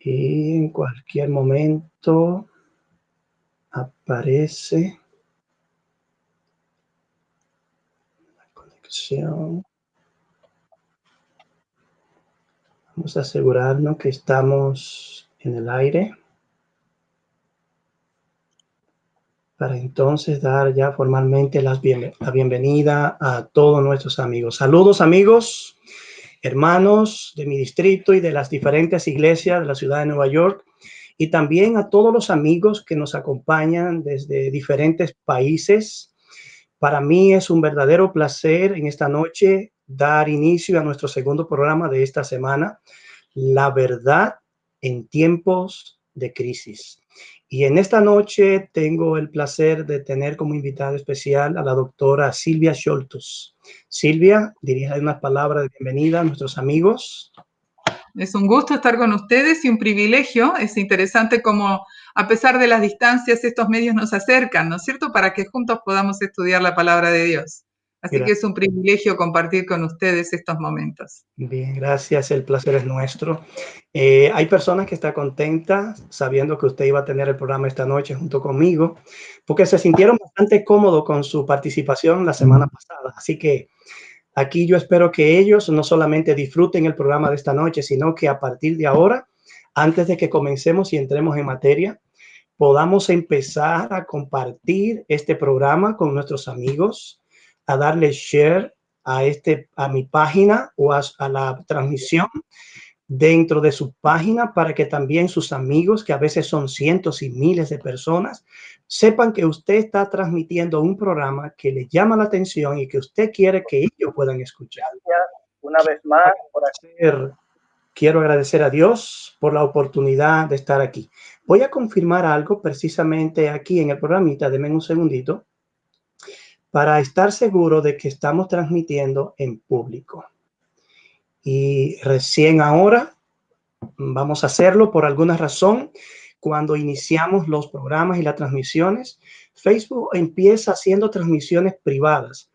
y en cualquier momento aparece la conexión. Vamos a asegurarnos que estamos en el aire para entonces dar ya formalmente la bienvenida a todos nuestros amigos. Saludos, amigos, hermanos de mi distrito y de las diferentes iglesias de la ciudad de Nueva York, y también a todos los amigos que nos acompañan desde diferentes países. Para mí es un verdadero placer en esta noche dar inicio a nuestro segundo programa de esta semana, La verdad en tiempos de crisis. Y en esta noche tengo el placer de tener como invitada especial a la doctora Silvia Scholtus. Silvia, dirige unas palabras de bienvenida a nuestros amigos. Es un gusto estar con ustedes y un privilegio. Es interesante cómo, a pesar de las distancias, estos medios nos acercan, ¿no es cierto?, para que juntos podamos estudiar la palabra de Dios. Así que es un privilegio compartir con ustedes estos momentos. Bien, gracias. El placer es nuestro. Hay personas que están contentas sabiendo que usted iba a tener el programa esta noche junto conmigo, porque se sintieron bastante cómodos con su participación la semana pasada. Así que aquí yo espero que ellos no solamente disfruten el programa de esta noche, sino que a partir de ahora, antes de que comencemos y entremos en materia, podamos empezar a compartir este programa con nuestros amigos, a darle share a mi página o a la transmisión dentro de su página, para que también sus amigos, que a veces son cientos y miles de personas, sepan que usted está transmitiendo un programa que les llama la atención y que usted quiere que ellos puedan escuchar. Una vez más, quiero agradecer a Dios por la oportunidad de estar aquí. Voy a confirmar algo precisamente aquí en el programita. Denme un segundito para estar seguro de que estamos transmitiendo en público. Y recién ahora vamos a hacerlo por alguna razón. Cuando iniciamos los programas y las transmisiones, Facebook empieza haciendo transmisiones privadas.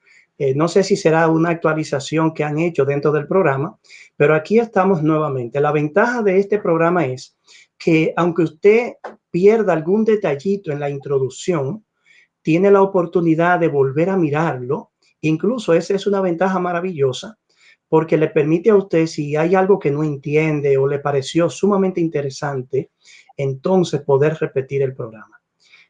No sé si será una actualización que han hecho dentro del programa, pero aquí estamos nuevamente. La ventaja de este programa es que aunque usted pierda algún detallito en la introducción, tiene la oportunidad de volver a mirarlo. Incluso esa es una ventaja maravillosa, porque le permite a usted, si hay algo que no entiende o le pareció sumamente interesante, entonces poder repetir el programa.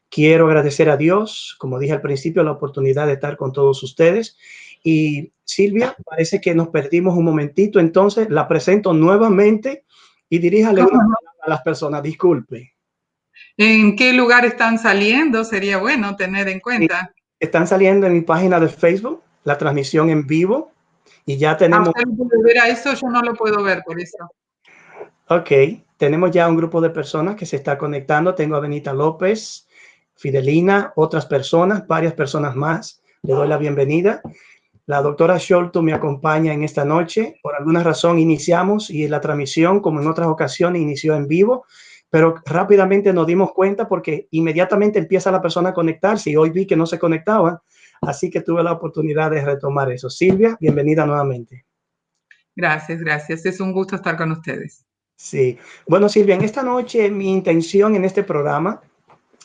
Quiero agradecer a Dios, como dije al principio, la oportunidad de estar con todos ustedes. Y Silvia, parece que nos perdimos un momentito, entonces la presento nuevamente y diríjale una palabra a las personas. Disculpe. ¿En qué lugar están saliendo? Sería bueno tener en cuenta. Están saliendo en mi página de Facebook, la transmisión en vivo, y ya tenemos... ¿Usted lo puede ver a eso? Yo no lo puedo ver por eso. Ok, tenemos ya un grupo de personas que se está conectando. Tengo a Benita López, Fidelina, otras personas, varias personas más. Le doy la bienvenida. La doctora Scholtus me acompaña en esta noche. Por alguna razón iniciamos y la transmisión, como en otras ocasiones, inició en vivo, pero rápidamente nos dimos cuenta porque inmediatamente empieza la persona a conectarse y hoy vi que no se conectaba, así que tuve la oportunidad de retomar eso. Silvia, bienvenida nuevamente. Gracias, gracias. Es un gusto estar con ustedes. Sí. Bueno, Silvia, en esta noche mi intención en este programa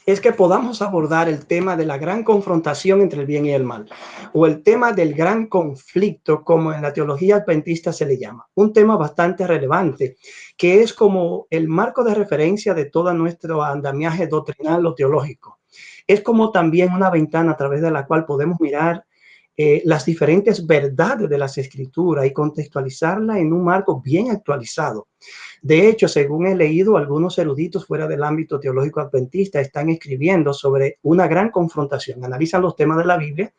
es que podamos abordar el tema de la gran confrontación entre el bien y el mal, o el tema del gran conflicto, como en la teología adventista se le llama. Un tema bastante relevante, que es como el marco de referencia de todo nuestro andamiaje doctrinal o teológico. Es como también una ventana a través de la cual podemos mirar las diferentes verdades de las escrituras y contextualizarla en un marco bien actualizado. De hecho, según he leído, algunos eruditos fuera del ámbito teológico adventista están escribiendo sobre una gran confrontación. Analizan los temas de la Biblia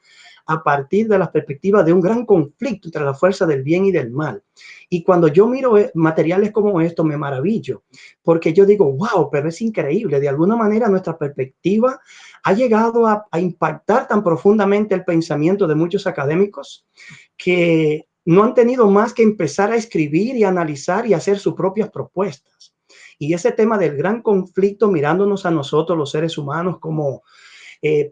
a partir de la perspectiva de un gran conflicto entre la fuerza del bien y del mal. Y cuando yo miro materiales como esto, me maravillo, porque yo digo, wow, pero es increíble. De alguna manera, nuestra perspectiva ha llegado a impactar tan profundamente el pensamiento de muchos académicos que no han tenido más que empezar a escribir y analizar y hacer sus propias propuestas. Y ese tema del gran conflicto, mirándonos a nosotros, los seres humanos, como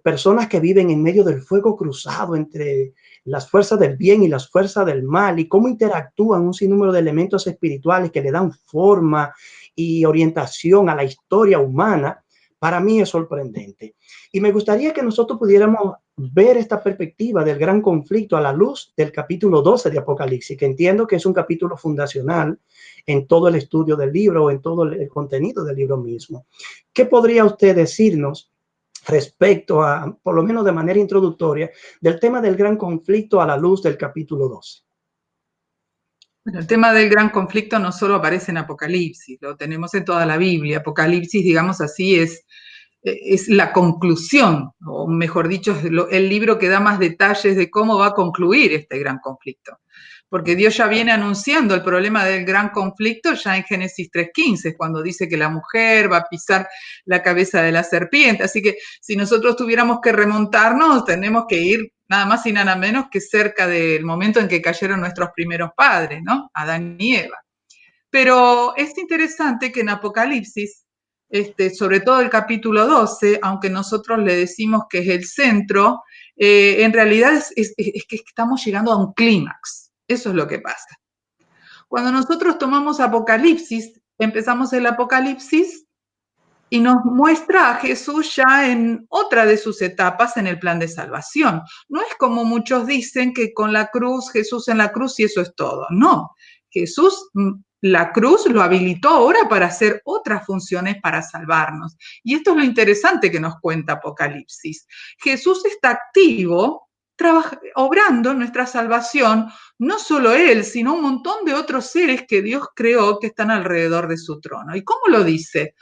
personas que viven en medio del fuego cruzado entre las fuerzas del bien y las fuerzas del mal, y cómo interactúan un sinnúmero de elementos espirituales que le dan forma y orientación a la historia humana, para mí es sorprendente. Y me gustaría que nosotros pudiéramos ver esta perspectiva del gran conflicto a la luz del capítulo 12 de Apocalipsis, que entiendo que es un capítulo fundacional en todo el estudio del libro o en todo el contenido del libro mismo. ¿Qué podría usted decirnos respecto a, por lo menos de manera introductoria, del tema del gran conflicto a la luz del capítulo 12? Bueno, el tema del gran conflicto no solo aparece en Apocalipsis, lo tenemos en toda la Biblia. Apocalipsis, digamos así, es la conclusión, o mejor dicho, es el libro que da más detalles de cómo va a concluir este gran conflicto. Porque Dios ya viene anunciando el problema del gran conflicto ya en Génesis 3:15, cuando dice que la mujer va a pisar la cabeza de la serpiente. Así que si nosotros tuviéramos que remontarnos, tenemos que ir nada más y nada menos que cerca del momento en que cayeron nuestros primeros padres, ¿no? Adán y Eva. Pero es interesante que en Apocalipsis, sobre todo el capítulo 12, aunque nosotros le decimos que es el centro, en realidad es que estamos llegando a un clímax. Eso es lo que pasa. Cuando nosotros tomamos Apocalipsis, empezamos el Apocalipsis y nos muestra a Jesús ya en otra de sus etapas en el plan de salvación. No es como muchos dicen que con la cruz, Jesús en la cruz y eso es todo. No, Jesús, la cruz lo habilitó ahora para hacer otras funciones para salvarnos. Y esto es lo interesante que nos cuenta Apocalipsis. Jesús está activo, obrando nuestra salvación, no solo Él, sino un montón de otros seres que Dios creó que están alrededor de su trono. ¿Y cómo lo dice?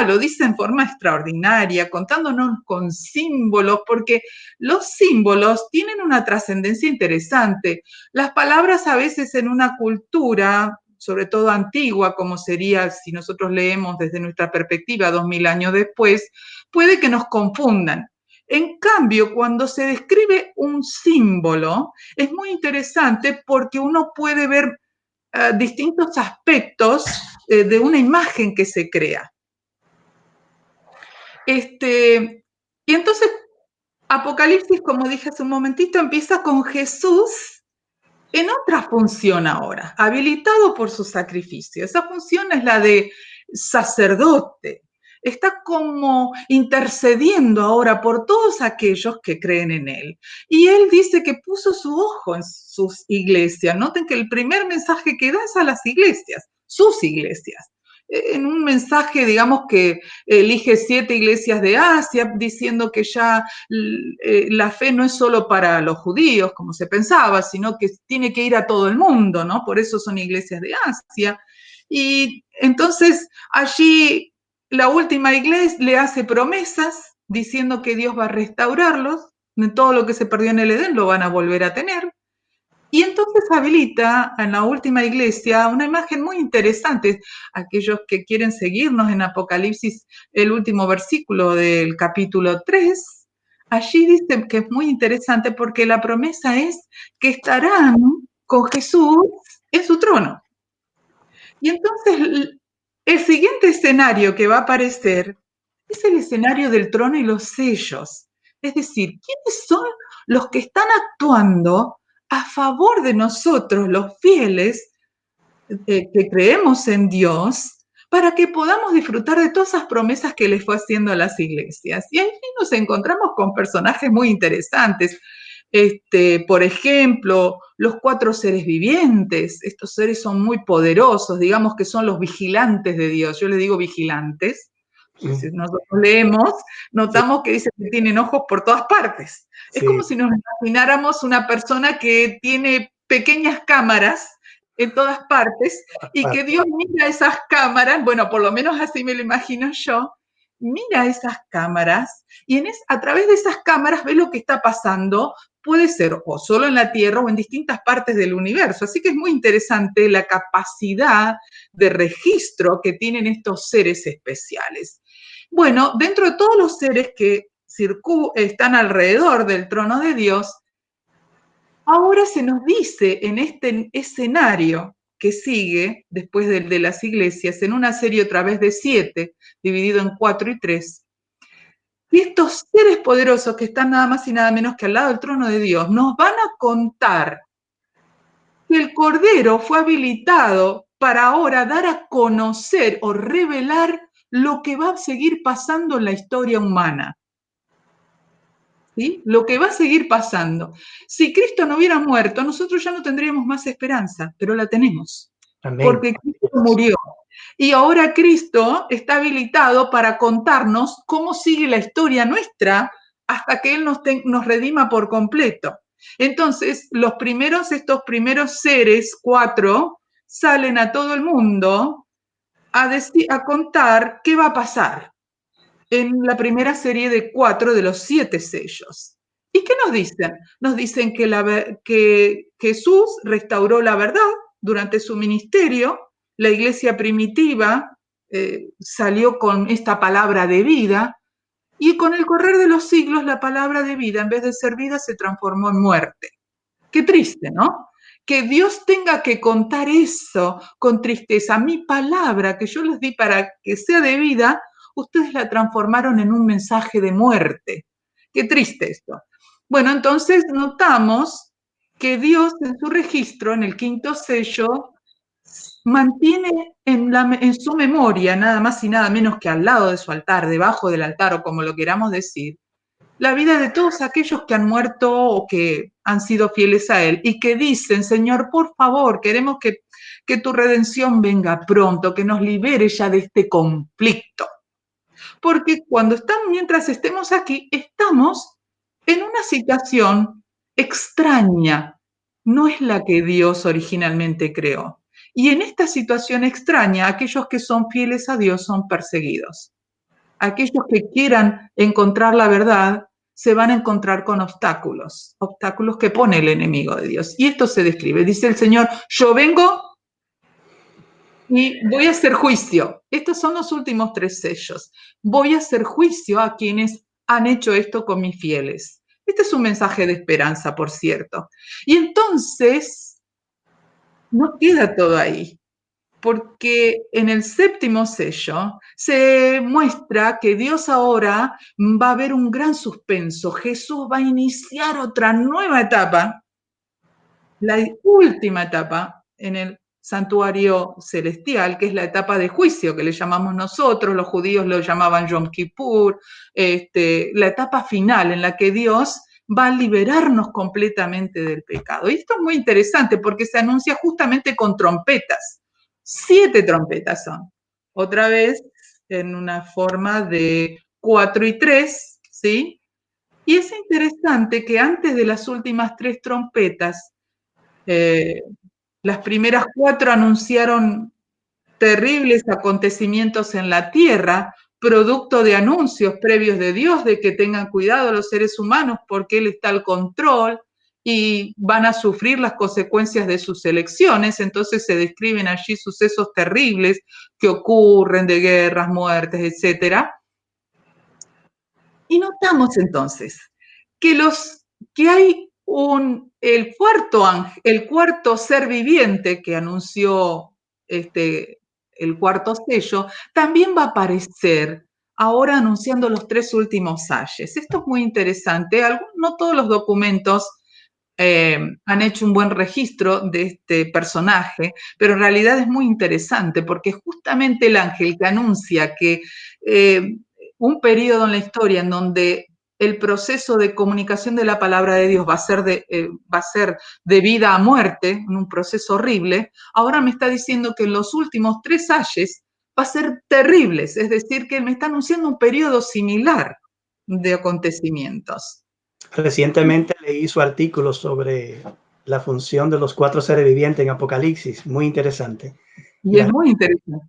Lo dice en forma extraordinaria, contándonos con símbolos, porque los símbolos tienen una trascendencia interesante. Las palabras a veces en una cultura, sobre todo antigua, como sería si nosotros leemos desde nuestra perspectiva 2000 años después, puede que nos confundan. En cambio, cuando se describe un símbolo, es muy interesante porque uno puede ver distintos aspectos de una imagen que se crea. Y entonces, Apocalipsis, como dije hace un momentito, empieza con Jesús en otra función ahora, habilitado por su sacrificio. Esa función es la de sacerdote. Está como intercediendo ahora por todos aquellos que creen en Él. Y Él dice que puso su ojo en sus iglesias. Noten que el primer mensaje que da es a las iglesias, sus iglesias. En un mensaje, digamos que elige 7 iglesias de Asia, diciendo que ya la fe no es solo para los judíos, como se pensaba, sino que tiene que ir a todo el mundo, ¿no? Por eso son iglesias de Asia. Y entonces allí la última iglesia le hace promesas diciendo que Dios va a restaurarlos, todo lo que se perdió en el Edén lo van a volver a tener. Y entonces habilita en la última iglesia una imagen muy interesante. Aquellos que quieren seguirnos en Apocalipsis, el último versículo del capítulo 3, allí dice que es muy interesante porque la promesa es que estarán con Jesús en su trono. Y entonces el siguiente escenario que va a aparecer es el escenario del trono y los sellos. Es decir, ¿quiénes son los que están actuando a favor de nosotros, los fieles, que creemos en Dios, para que podamos disfrutar de todas esas promesas que les fue haciendo a las iglesias? Y ahí nos encontramos con personajes muy interesantes. Por ejemplo, los 4 seres vivientes. Estos seres son muy poderosos, digamos que son los vigilantes de Dios. Yo les digo vigilantes. Si nosotros leemos, notamos que dice que tienen ojos por todas partes. Es como si nos imagináramos una persona que tiene pequeñas cámaras en todas partes y que Dios mira esas cámaras, bueno, por lo menos así me lo imagino yo, mira esas cámaras y a través de esas cámaras ve lo que está pasando, puede ser o solo en la Tierra o en distintas partes del universo. Así que es muy interesante la capacidad de registro que tienen estos seres especiales. Bueno, dentro de todos los seres que están alrededor del trono de Dios, ahora se nos dice en este escenario que sigue después de las iglesias, en una serie otra vez de 7, dividido en 4 y 3, que estos seres poderosos que están nada más y nada menos que al lado del trono de Dios nos van a contar que el Cordero fue habilitado para ahora dar a conocer o revelar lo que va a seguir pasando en la historia humana. ¿Sí? Lo que va a seguir pasando. Si Cristo no hubiera muerto, nosotros ya no tendríamos más esperanza, pero la tenemos. Amén. Porque Cristo murió. Y ahora Cristo está habilitado para contarnos cómo sigue la historia nuestra hasta que Él nos redima por completo. Entonces, estos primeros seres, 4, salen a todo el mundo a contar qué va a pasar en la primera serie de 4 de los 7 sellos. ¿Y qué nos dicen? Nos dicen que Jesús restauró la verdad durante su ministerio, la iglesia primitiva salió con esta palabra de vida, y con el correr de los siglos la palabra de vida, en vez de ser vida, se transformó en muerte. Qué triste, ¿no? Que Dios tenga que contar eso con tristeza. Mi palabra que yo les di para que sea de vida, ustedes la transformaron en un mensaje de muerte. Qué triste esto. Bueno, entonces notamos que Dios en su registro, en el 5º sello, mantiene en su memoria, nada más y nada menos que al lado de su altar, debajo del altar o como lo queramos decir, la vida de todos aquellos que han muerto o que han sido fieles a Él y que dicen, Señor, por favor, queremos que tu redención venga pronto, que nos libere ya de este conflicto. Porque mientras estemos aquí, estamos en una situación extraña, no es la que Dios originalmente creó. Y en esta situación extraña, aquellos que son fieles a Dios son perseguidos. Aquellos que quieran encontrar la verdad se van a encontrar con obstáculos que pone el enemigo de Dios. Y esto se describe. Dice el Señor, yo vengo y voy a hacer juicio. Estos son los últimos 3 sellos. Voy a hacer juicio a quienes han hecho esto con mis fieles. Este es un mensaje de esperanza, por cierto. Y entonces, no queda todo ahí, porque en el 7º sello se muestra que Dios ahora va a haber un gran suspenso. Jesús va a iniciar otra nueva etapa, la última etapa en el santuario celestial, que es la etapa de juicio que le llamamos nosotros, los judíos lo llamaban Yom Kippur, la etapa final en la que Dios va a liberarnos completamente del pecado. Y esto es muy interesante porque se anuncia justamente con trompetas. 7 trompetas son. Otra vez en una forma de 4 y 3, ¿sí? Y es interesante que antes de las últimas 3 trompetas, las primeras 4 anunciaron terribles acontecimientos en la tierra, producto de anuncios previos de Dios de que tengan cuidado los seres humanos porque Él está al control y van a sufrir las consecuencias de sus elecciones. Entonces se describen allí sucesos terribles que ocurren de guerras, muertes, etcétera. Y notamos entonces que hay el cuarto ser viviente que anunció el 4º sello, también va a aparecer ahora anunciando los 3 últimos ayes. Esto es muy interesante. No todos los documentos han hecho un buen registro de este personaje, pero en realidad es muy interesante porque justamente el ángel que anuncia que un periodo en la historia en donde el proceso de comunicación de la palabra de Dios va a ser de vida a muerte, en un proceso horrible, ahora me está diciendo que en los últimos 3 ayes va a ser terribles, es decir, que me está anunciando un periodo similar de acontecimientos. Recientemente leí su artículo sobre la función de los 4 seres vivientes en Apocalipsis, muy interesante. Y es muy interesante.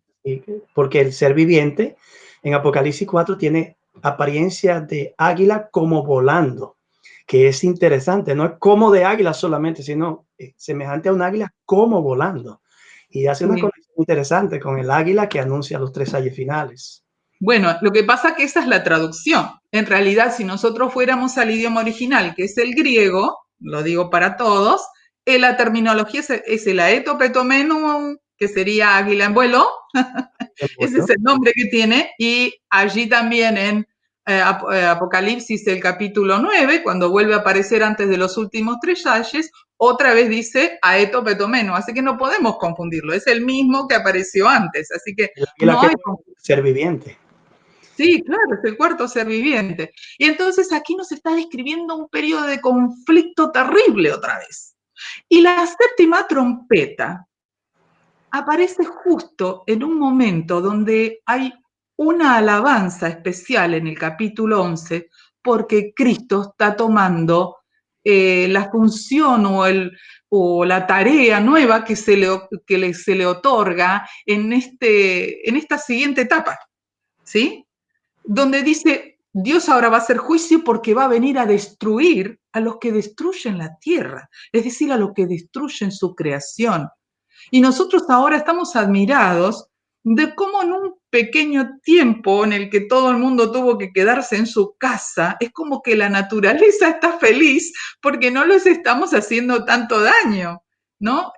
Porque el ser viviente en Apocalipsis 4 tiene apariencia de águila como volando, que es interesante, no es como de águila solamente, sino semejante a un águila como volando. Y hace una conexión interesante con el águila que anuncia los 3 ayes finales. Bueno, lo que pasa es que esa es la traducción. En realidad, si nosotros fuéramos al idioma original, que es el griego, lo digo para todos, la terminología es el aeto petomenum, que sería águila en vuelo. Ese es el nombre que tiene. Y allí también en Apocalipsis el capítulo 9, cuando vuelve a aparecer antes de los últimos 3 ayes, otra vez dice aeto petomeno, así que no podemos confundirlo, es el mismo que apareció antes, así que no hay confusión. Ser viviente. Sí, claro, es el cuarto ser viviente. Y entonces aquí nos está describiendo un periodo de conflicto terrible otra vez. Y la séptima trompeta aparece justo en un momento donde hay una alabanza especial en el capítulo 11, porque Cristo está tomando la función o la tarea nueva que se le otorga en esta siguiente etapa, ¿sí? Donde dice, Dios ahora va a hacer juicio porque va a venir a destruir a los que destruyen la tierra, es decir, a los que destruyen su creación. Y nosotros ahora estamos admirados de cómo en un pequeño tiempo en el que todo el mundo tuvo que quedarse en su casa, es como que la naturaleza está feliz porque no les estamos haciendo tanto daño, ¿no?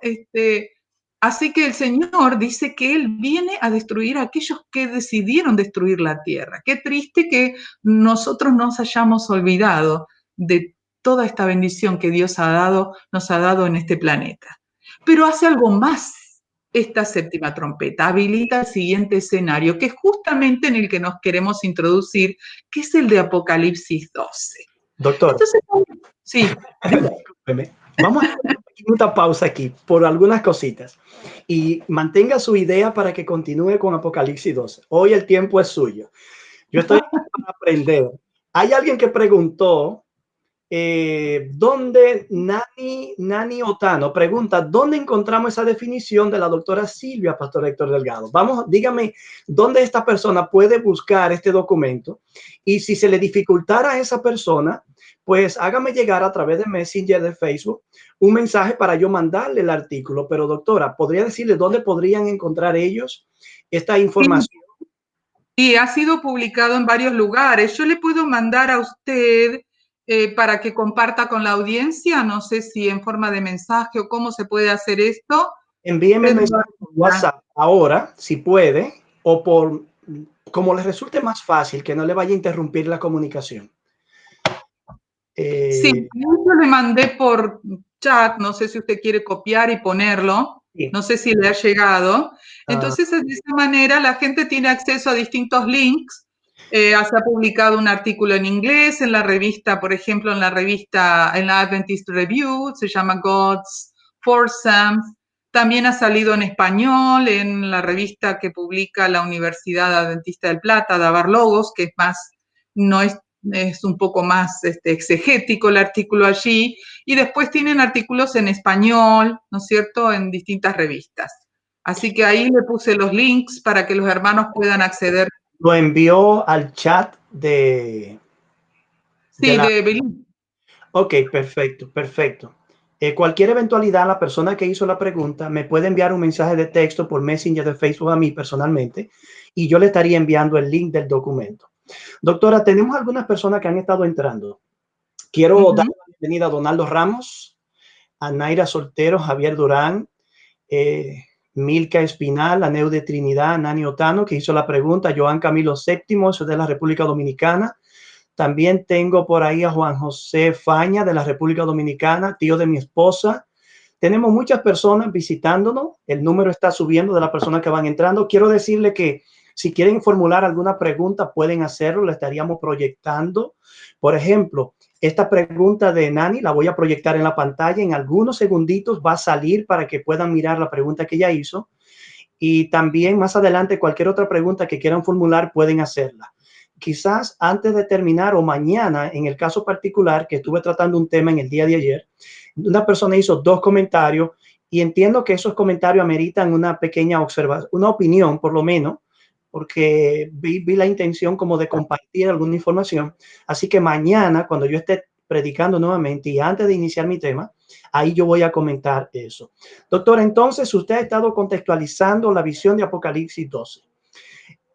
Así que el Señor dice que Él viene a destruir a aquellos que decidieron destruir la tierra. Qué triste que nosotros nos hayamos olvidado de toda esta bendición que Dios nos ha dado en este planeta. Pero hace algo más esta séptima trompeta, habilita el siguiente escenario, que es justamente en el que nos queremos introducir, que es el de Apocalipsis 12. Doctor, Entonces, sí. Vamos a hacer una pausa aquí por algunas cositas y mantenga su idea para que continúe con Apocalipsis 12. Hoy el tiempo es suyo. Yo estoy para aprender. Hay alguien que preguntó ¿dónde Nani Otano pregunta dónde encontramos esa definición de la doctora Silvia Pastor Héctor Delgado? Vamos, dígame dónde esta persona puede buscar este documento y si se le dificultara a esa persona, pues hágame llegar a través de Messenger de Facebook un mensaje para yo mandarle el artículo. Pero doctora, ¿podría decirle dónde podrían encontrar ellos esta información? Sí, ha sido publicado en varios lugares. Yo le puedo mandar a usted para que comparta con la audiencia, no sé si en forma de mensaje o cómo se puede hacer esto. Envíeme el mensaje por WhatsApp ahora, si puede, o por como les resulte más fácil, que no le vaya a interrumpir la comunicación. Sí, yo le mandé por chat, no sé si usted quiere copiar y ponerlo, sí. no sé si le ha llegado. Entonces, de esa manera, la gente tiene acceso a distintos links. Se ha publicado un artículo en inglés en la revista, por ejemplo, en la Adventist Review, se llama God's Foursome. También ha salido en español en la revista que publica la Universidad Adventista del Plata, Dabar Logos, que es más, no es un poco más exegético el artículo allí, y después tienen artículos en español, ¿no es cierto?, en distintas revistas. Así que ahí le puse los links para que los hermanos puedan acceder. Lo envió al chat de... Sí, de Belín. Ok, perfecto, perfecto. Cualquier eventualidad, la persona que hizo la pregunta me puede enviar un mensaje de texto por Messenger de Facebook a mí personalmente y yo le estaría enviando el link del documento. Doctora, tenemos algunas personas que han estado entrando. Quiero dar la bienvenida a Donaldo Ramos, a Naira Soltero, Javier Durán, Milka Espinal, a Neude Trinidad, Nani Otano, que hizo la pregunta, Joan Camilo VII, eso de la República Dominicana. También tengo por ahí a Juan José Faña de la República Dominicana, tío de mi esposa. Tenemos muchas personas visitándonos. El número está subiendo de las personas que van entrando. Quiero decirle que si quieren formular alguna pregunta, pueden hacerlo. La estaríamos proyectando. Por ejemplo, esta pregunta de Nani la voy a proyectar en la pantalla. En algunos segunditos va a salir para que puedan mirar la pregunta que ella hizo. Y también más adelante, cualquier otra pregunta que quieran formular, pueden hacerla. Quizás antes de terminar o mañana, en el caso particular que estuve tratando un tema en el día de ayer, una persona hizo 2 comentarios y entiendo que esos comentarios ameritan una pequeña observación, una opinión por lo menos, porque vi la intención como de compartir alguna información. Así que mañana, cuando yo esté predicando nuevamente y antes de iniciar mi tema, ahí yo voy a comentar eso. Doctora, entonces usted ha estado contextualizando la visión de Apocalipsis 12.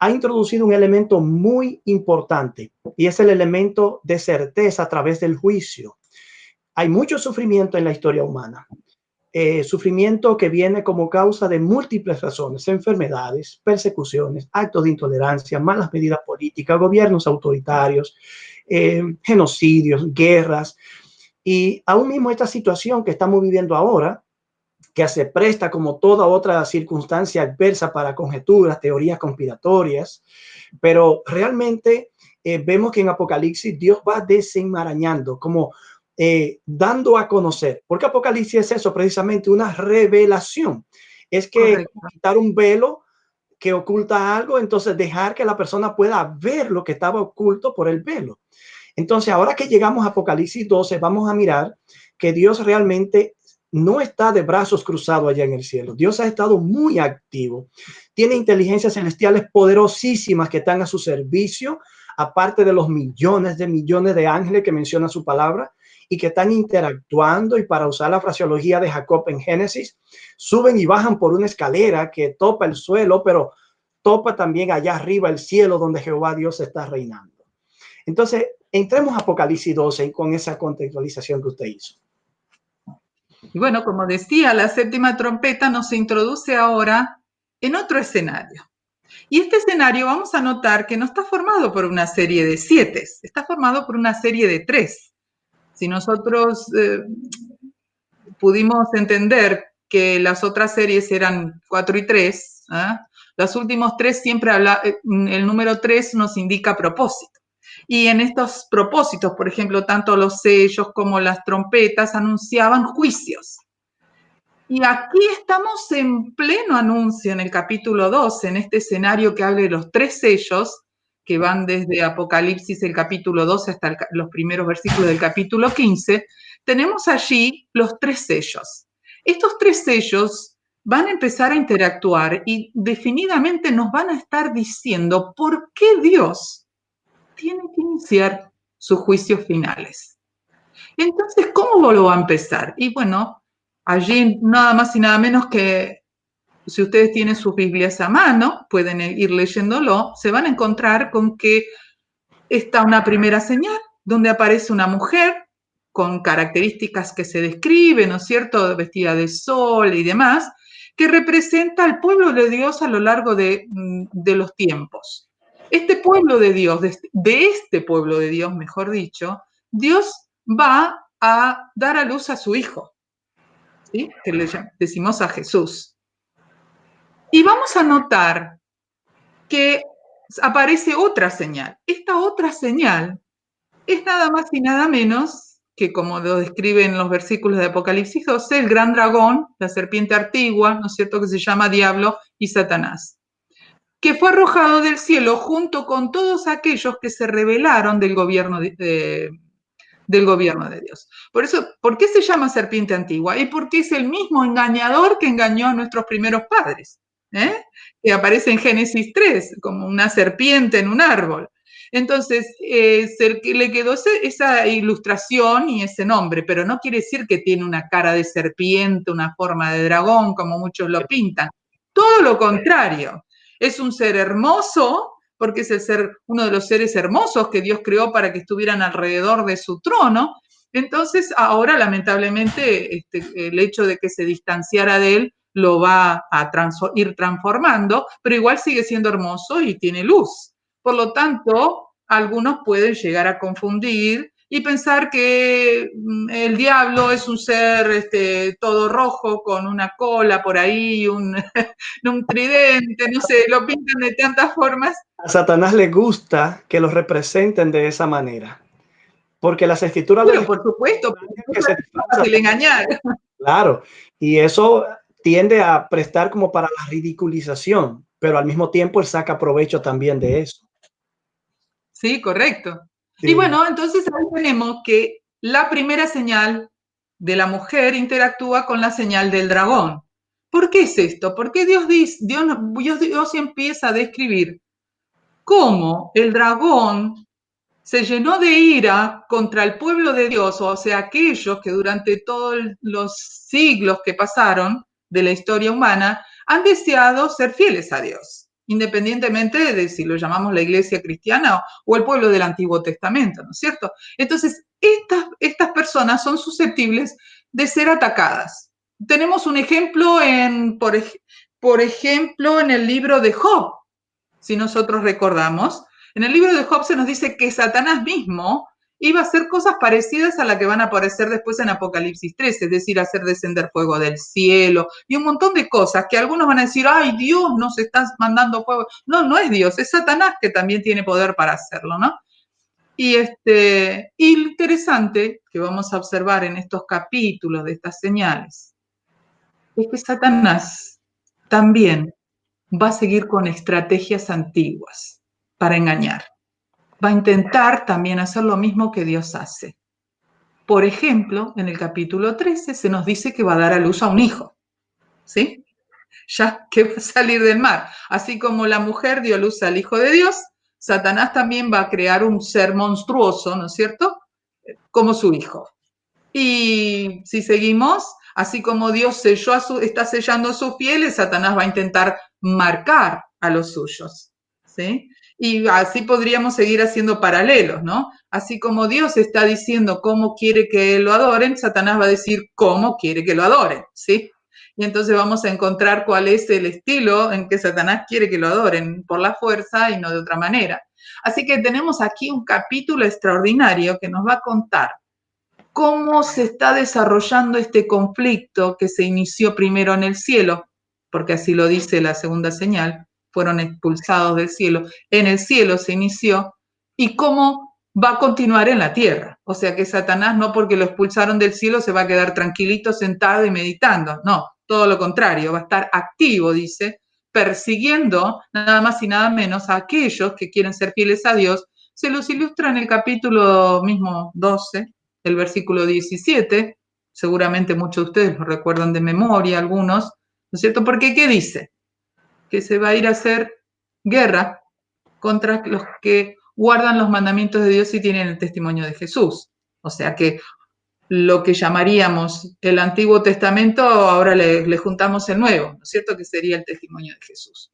Ha introducido un elemento muy importante y es el elemento de certeza a través del juicio. Hay mucho sufrimiento en la historia humana. sufrimiento que viene como causa de múltiples razones, enfermedades, persecuciones, actos de intolerancia, malas medidas políticas, gobiernos autoritarios, genocidios, guerras, y aún mismo esta situación que estamos viviendo ahora, que se presta como toda otra circunstancia adversa para conjeturas, teorías conspiratorias, pero realmente vemos que en Apocalipsis Dios va desenmarañando, como dando a conocer, porque Apocalipsis es eso, precisamente una revelación. Es que Correcto. quitar un velo que oculta algo, entonces dejar que la persona pueda ver lo que estaba oculto por el velo. Entonces, ahora que llegamos a Apocalipsis 12, vamos a mirar que Dios realmente no está de brazos cruzados allá en el cielo. Dios ha estado muy activo. Tiene inteligencias celestiales poderosísimas que están a su servicio, aparte de los millones de ángeles que menciona su palabra y que están interactuando. Y para usar la fraseología de Jacob en Génesis, suben y bajan por una escalera que topa el suelo, pero topa también allá arriba el cielo donde Jehová Dios está reinando. Entonces, entremos a Apocalipsis 12 con esa contextualización que usted hizo. Y bueno, como decía, la séptima trompeta nos introduce ahora en otro escenario. Y este escenario vamos a notar que no está formado por una serie de 7, está formado por una serie de 3. Si nosotros pudimos entender que las otras series eran 4 y 3, los últimos 3 siempre el número 3 nos indica propósito. Y en estos propósitos, por ejemplo, tanto los sellos como las trompetas anunciaban juicios. Y aquí estamos en pleno anuncio en el capítulo 12, en este escenario que habla de los 3 sellos, que van desde Apocalipsis, el capítulo 12, hasta los primeros versículos del capítulo 15, tenemos allí los 3 sellos. Estos 3 sellos van a empezar a interactuar y definidamente nos van a estar diciendo por qué Dios tiene que iniciar sus juicios finales. Entonces, ¿cómo lo va a empezar? Y bueno, allí nada más y nada menos que, si ustedes tienen sus Biblias a mano, pueden ir leyéndolo, se van a encontrar con que está una primera señal donde aparece una mujer con características que se describen, ¿no es cierto?, vestida de sol y demás, que representa al pueblo de Dios a lo largo de los tiempos. Este pueblo de Dios, de este pueblo de Dios, mejor dicho, Dios va a dar a luz a su hijo, ¿sí?, que le decimos a Jesús. Y vamos a notar que aparece otra señal. Esta otra señal es nada más y nada menos que, como lo describen los versículos de Apocalipsis 12, el gran dragón, la serpiente antigua, ¿no es cierto?, que se llama Diablo y Satanás, que fue arrojado del cielo junto con todos aquellos que se rebelaron del gobierno de Dios. Por eso, ¿por qué se llama serpiente antigua? Y porque es el mismo engañador que engañó a nuestros primeros padres, que aparece en Génesis 3, como una serpiente en un árbol. Entonces, le quedó esa ilustración y ese nombre, pero no quiere decir que tiene una cara de serpiente, una forma de dragón, como muchos lo pintan. Todo lo contrario. Es un ser hermoso, porque es uno de los seres hermosos que Dios creó para que estuvieran alrededor de su trono. Entonces, ahora, lamentablemente, el hecho de que se distanciara de él lo va a ir transformando, pero igual sigue siendo hermoso y tiene luz. Por lo tanto, algunos pueden llegar a confundir y pensar que el diablo es un ser todo rojo con una cola por ahí, un tridente, no sé, lo pintan de tantas formas. A Satanás le gusta que lo representen de esa manera, porque las escrituras Pero por supuesto, que se disfraza, fácil engañar. claro, y eso tiende a prestar como para la ridiculización, pero al mismo tiempo él saca provecho también de eso. Sí, correcto. Y Sí. bueno, entonces ahí tenemos que la primera señal de la mujer interactúa con la señal del dragón. ¿Por qué es esto? Porque Dios empieza a describir cómo el dragón se llenó de ira contra el pueblo de Dios, o sea, aquellos que durante todos los siglos que pasaron de la historia humana han deseado ser fieles a Dios, independientemente de si lo llamamos la iglesia cristiana o el pueblo del Antiguo Testamento, ¿no es cierto? Entonces, estas personas son susceptibles de ser atacadas, tenemos un ejemplo por ejemplo, en el libro de Job, si nosotros recordamos. En el libro de Job se nos dice que Satanás mismo iba a hacer cosas parecidas a las que van a aparecer después en Apocalipsis 13, es decir, hacer descender fuego del cielo y un montón de cosas que algunos van a decir, ay, Dios nos está mandando fuego. No, no es Dios, es Satanás que también tiene poder para hacerlo, ¿no? Y interesante que vamos a observar en estos capítulos de estas señales es que Satanás también va a seguir con estrategias antiguas para engañar. Va a intentar también hacer lo mismo que Dios hace. Por ejemplo, en el capítulo 13 se nos dice que va a dar a luz a un hijo, ¿sí? Ya que va a salir del mar. Así como la mujer dio luz al Hijo de Dios, Satanás también va a crear un ser monstruoso, ¿no es cierto? Como su hijo. Y si seguimos, así como Dios está sellando sus fieles, Satanás va a intentar marcar a los suyos, ¿sí? Y así podríamos seguir haciendo paralelos, ¿no? Así como Dios está diciendo cómo quiere que lo adoren, Satanás va a decir cómo quiere que lo adoren, ¿sí? Y entonces vamos a encontrar cuál es el estilo en que Satanás quiere que lo adoren, por la fuerza y no de otra manera. Así que tenemos aquí un capítulo extraordinario que nos va a contar cómo se está desarrollando este conflicto que se inició primero en el cielo, porque así lo dice la segunda señal, fueron expulsados del cielo, en el cielo se inició, y cómo va a continuar en la tierra. O sea que Satanás no porque lo expulsaron del cielo se va a quedar tranquilito, sentado y meditando, no, todo lo contrario, va a estar activo, dice, persiguiendo nada más y nada menos a aquellos que quieren ser fieles a Dios. Se los ilustra en el capítulo mismo 12, el versículo 17, seguramente muchos de ustedes lo recuerdan de memoria, algunos, ¿no es cierto? Porque ¿qué dice? Que se va a ir a hacer guerra contra los que guardan los mandamientos de Dios y tienen el testimonio de Jesús. O sea que lo que llamaríamos el Antiguo Testamento, ahora le juntamos el Nuevo, ¿no es cierto? Que sería el testimonio de Jesús.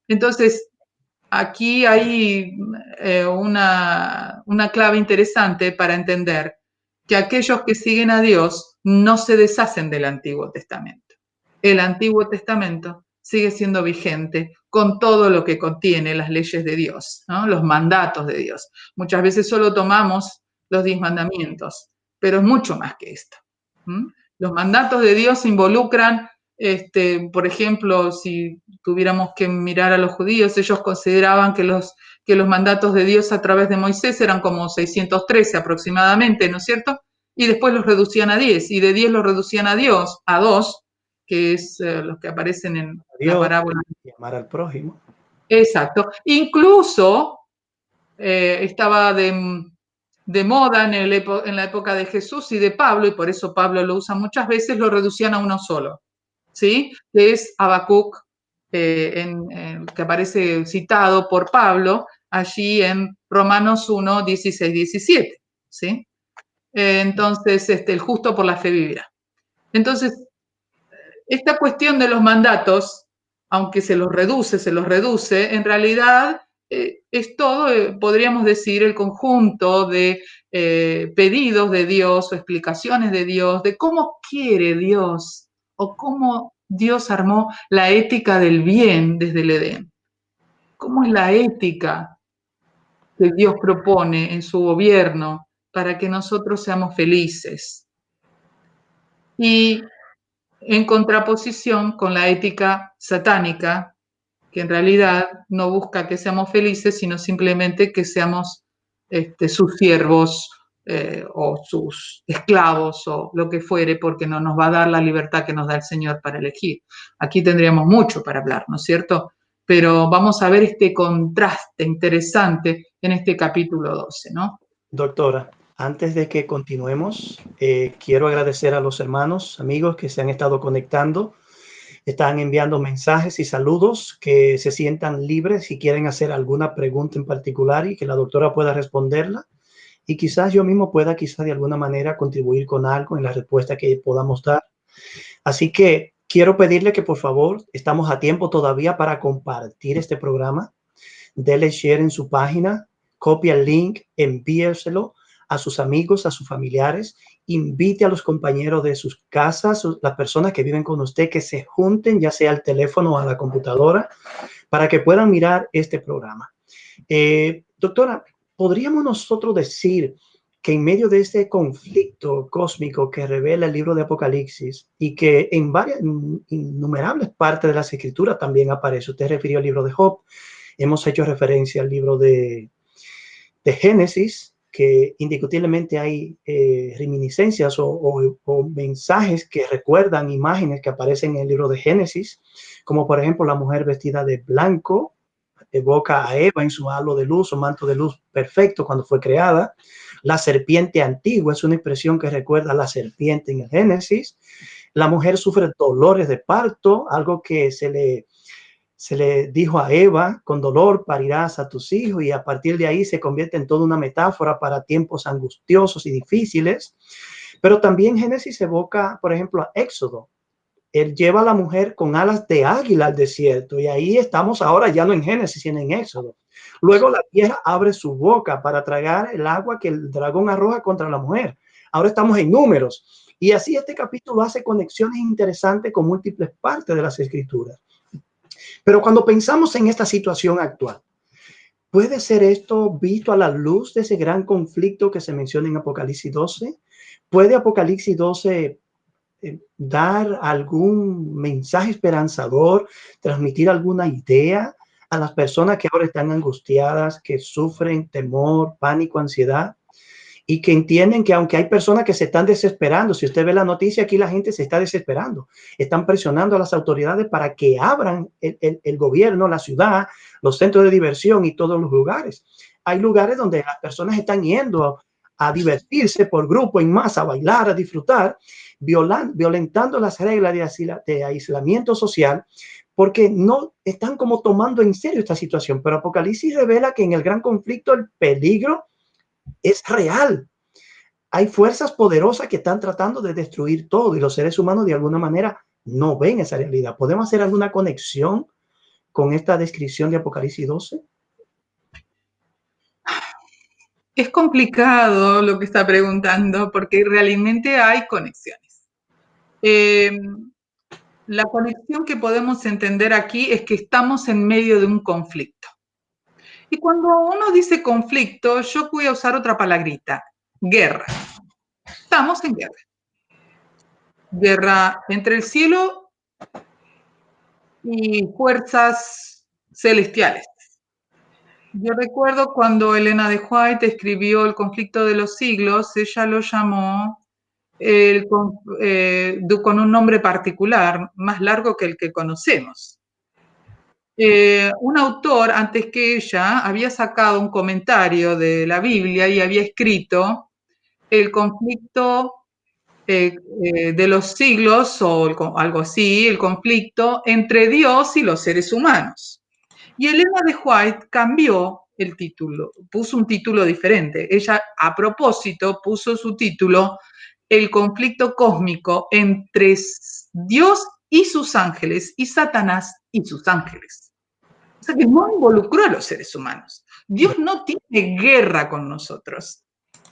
Entonces, aquí hay una clave interesante para entender que aquellos que siguen a Dios no se deshacen del Antiguo Testamento. El Antiguo Testamento sigue siendo vigente con todo lo que contiene las leyes de Dios, ¿no? Los mandatos de Dios. Muchas veces solo tomamos los 10 mandamientos, pero es mucho más que esto. Los mandatos de Dios involucran, por ejemplo, si tuviéramos que mirar a los judíos, ellos consideraban que los mandatos de Dios a través de Moisés eran como 613 aproximadamente, ¿no es cierto? Y después los reducían a 10, y de 10 los reducían a 2, que es los que aparecen en la parábola. Y amar al prójimo. Exacto. Incluso estaba de moda en la época de Jesús y de Pablo, y por eso Pablo lo usa muchas veces, lo reducían a uno solo, ¿sí? Que es Habacuc, que aparece citado por Pablo allí en Romanos 1, 16, 17, ¿sí? Entonces, el justo por la fe vivirá. Entonces, esta cuestión de los mandatos, aunque se los reduce, en realidad es todo, podríamos decir, el conjunto de pedidos de Dios o explicaciones de Dios, de cómo quiere Dios o cómo Dios armó la ética del bien desde el Edén. ¿Cómo es la ética que Dios propone en su gobierno para que nosotros seamos felices? Y en contraposición con la ética satánica, que en realidad no busca que seamos felices, sino simplemente que seamos sus siervos o sus esclavos o lo que fuere, porque no nos va a dar la libertad que nos da el Señor para elegir. Aquí tendríamos mucho para hablar, ¿no es cierto? Pero vamos a ver este contraste interesante en este capítulo 12, ¿no? Doctora, antes de que continuemos, quiero agradecer a los hermanos, amigos que se han estado conectando. Están enviando mensajes y saludos, que se sientan libres si quieren hacer alguna pregunta en particular y que la doctora pueda responderla. Y quizás yo mismo pueda, quizás de alguna manera, contribuir con algo en la respuesta que podamos dar. Así que quiero pedirle que por favor, estamos a tiempo todavía para compartir este programa. Dele share en su página, copia el link, envíeselo a sus amigos, a sus familiares invite a los compañeros de sus casas, las personas que viven con usted, que se junten, ya sea al teléfono o a la computadora, para que puedan mirar este programa. Doctora, ¿podríamos nosotros decir que en medio de este conflicto cósmico que revela el libro de Apocalipsis y que en varias, innumerables partes de las escrituras también aparece? Usted refirió al libro de Job, hemos hecho referencia al libro de Génesis, que indiscutiblemente hay reminiscencias o mensajes que recuerdan imágenes que aparecen en el libro de Génesis, como por ejemplo la mujer vestida de blanco, evoca a Eva en su halo de luz o manto de luz perfecto cuando fue creada. La serpiente antigua es una expresión que recuerda a la serpiente en el Génesis. La mujer sufre dolores de parto, algo que se le dijo a Eva: con dolor parirás a tus hijos, y a partir de ahí se convierte en toda una metáfora para tiempos angustiosos y difíciles. Pero también Génesis evoca, por ejemplo, a Éxodo. Él lleva a la mujer con alas de águila al desierto, y ahí estamos ahora ya no en Génesis, sino en Éxodo. Luego la tierra abre su boca para tragar el agua que el dragón arroja contra la mujer. Ahora estamos en Números. Y así este capítulo hace conexiones interesantes con múltiples partes de las escrituras. Pero cuando pensamos en esta situación actual, ¿puede ser esto visto a la luz de ese gran conflicto que se menciona en Apocalipsis 12? ¿Puede Apocalipsis 12 dar algún mensaje esperanzador, transmitir alguna idea a las personas que ahora están angustiadas, que sufren temor, pánico, ansiedad, y que entienden que aunque hay personas que se están desesperando? Si usted ve la noticia, aquí la gente se está desesperando, están presionando a las autoridades para que abran el gobierno, la ciudad, los centros de diversión y todos los lugares. Hay lugares donde las personas están yendo a divertirse por grupo, en masa, a bailar, a disfrutar, violentando las reglas de aislamiento social, porque no están como tomando en serio esta situación. Pero Apocalipsis revela que en el gran conflicto el peligro es real. Hay fuerzas poderosas que están tratando de destruir todo, y los seres humanos de alguna manera no ven esa realidad. ¿Podemos hacer alguna conexión con esta descripción de Apocalipsis 12? Es complicado lo que está preguntando porque realmente hay conexiones. La conexión que podemos entender aquí es que estamos en medio de un conflicto. Y cuando uno dice conflicto, yo voy a usar otra palabrita: guerra. Estamos en guerra. Guerra entre el cielo y fuerzas celestiales. Yo recuerdo cuando Elena de White escribió El conflicto de los siglos, ella lo llamó con un nombre particular, más largo que el que conocemos. Un autor, antes que ella, había sacado un comentario de la Biblia y había escrito el conflicto de los siglos, o algo así, el conflicto entre Dios y los seres humanos. Y Elena de White cambió el título, puso un título diferente. Ella, a propósito, puso su título El conflicto cósmico entre Dios y sus ángeles y Satanás y sus ángeles. O sea que no involucró a los seres humanos. Dios no tiene guerra con nosotros.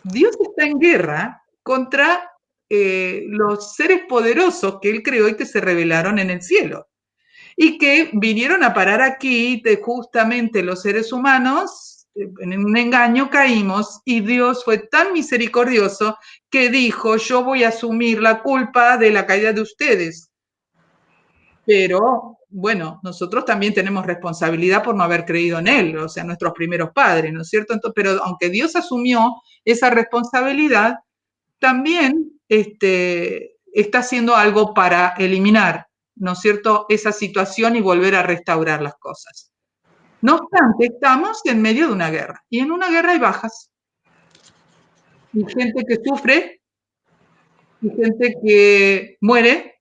Dios está en guerra contra los seres poderosos que Él creó y que se revelaron en el cielo. Y que vinieron a parar aquí justamente los seres humanos, en un engaño caímos, y Dios fue tan misericordioso que dijo: yo voy a asumir la culpa de la caída de ustedes. Pero bueno, nosotros también tenemos responsabilidad por no haber creído en Él, o sea, nuestros primeros padres, ¿no es cierto? Entonces, pero aunque Dios asumió esa responsabilidad, también está haciendo algo para eliminar, ¿no es cierto?, esa situación y volver a restaurar las cosas. No obstante, estamos en medio de una guerra, y en una guerra hay bajas, y gente que sufre, y gente que muere,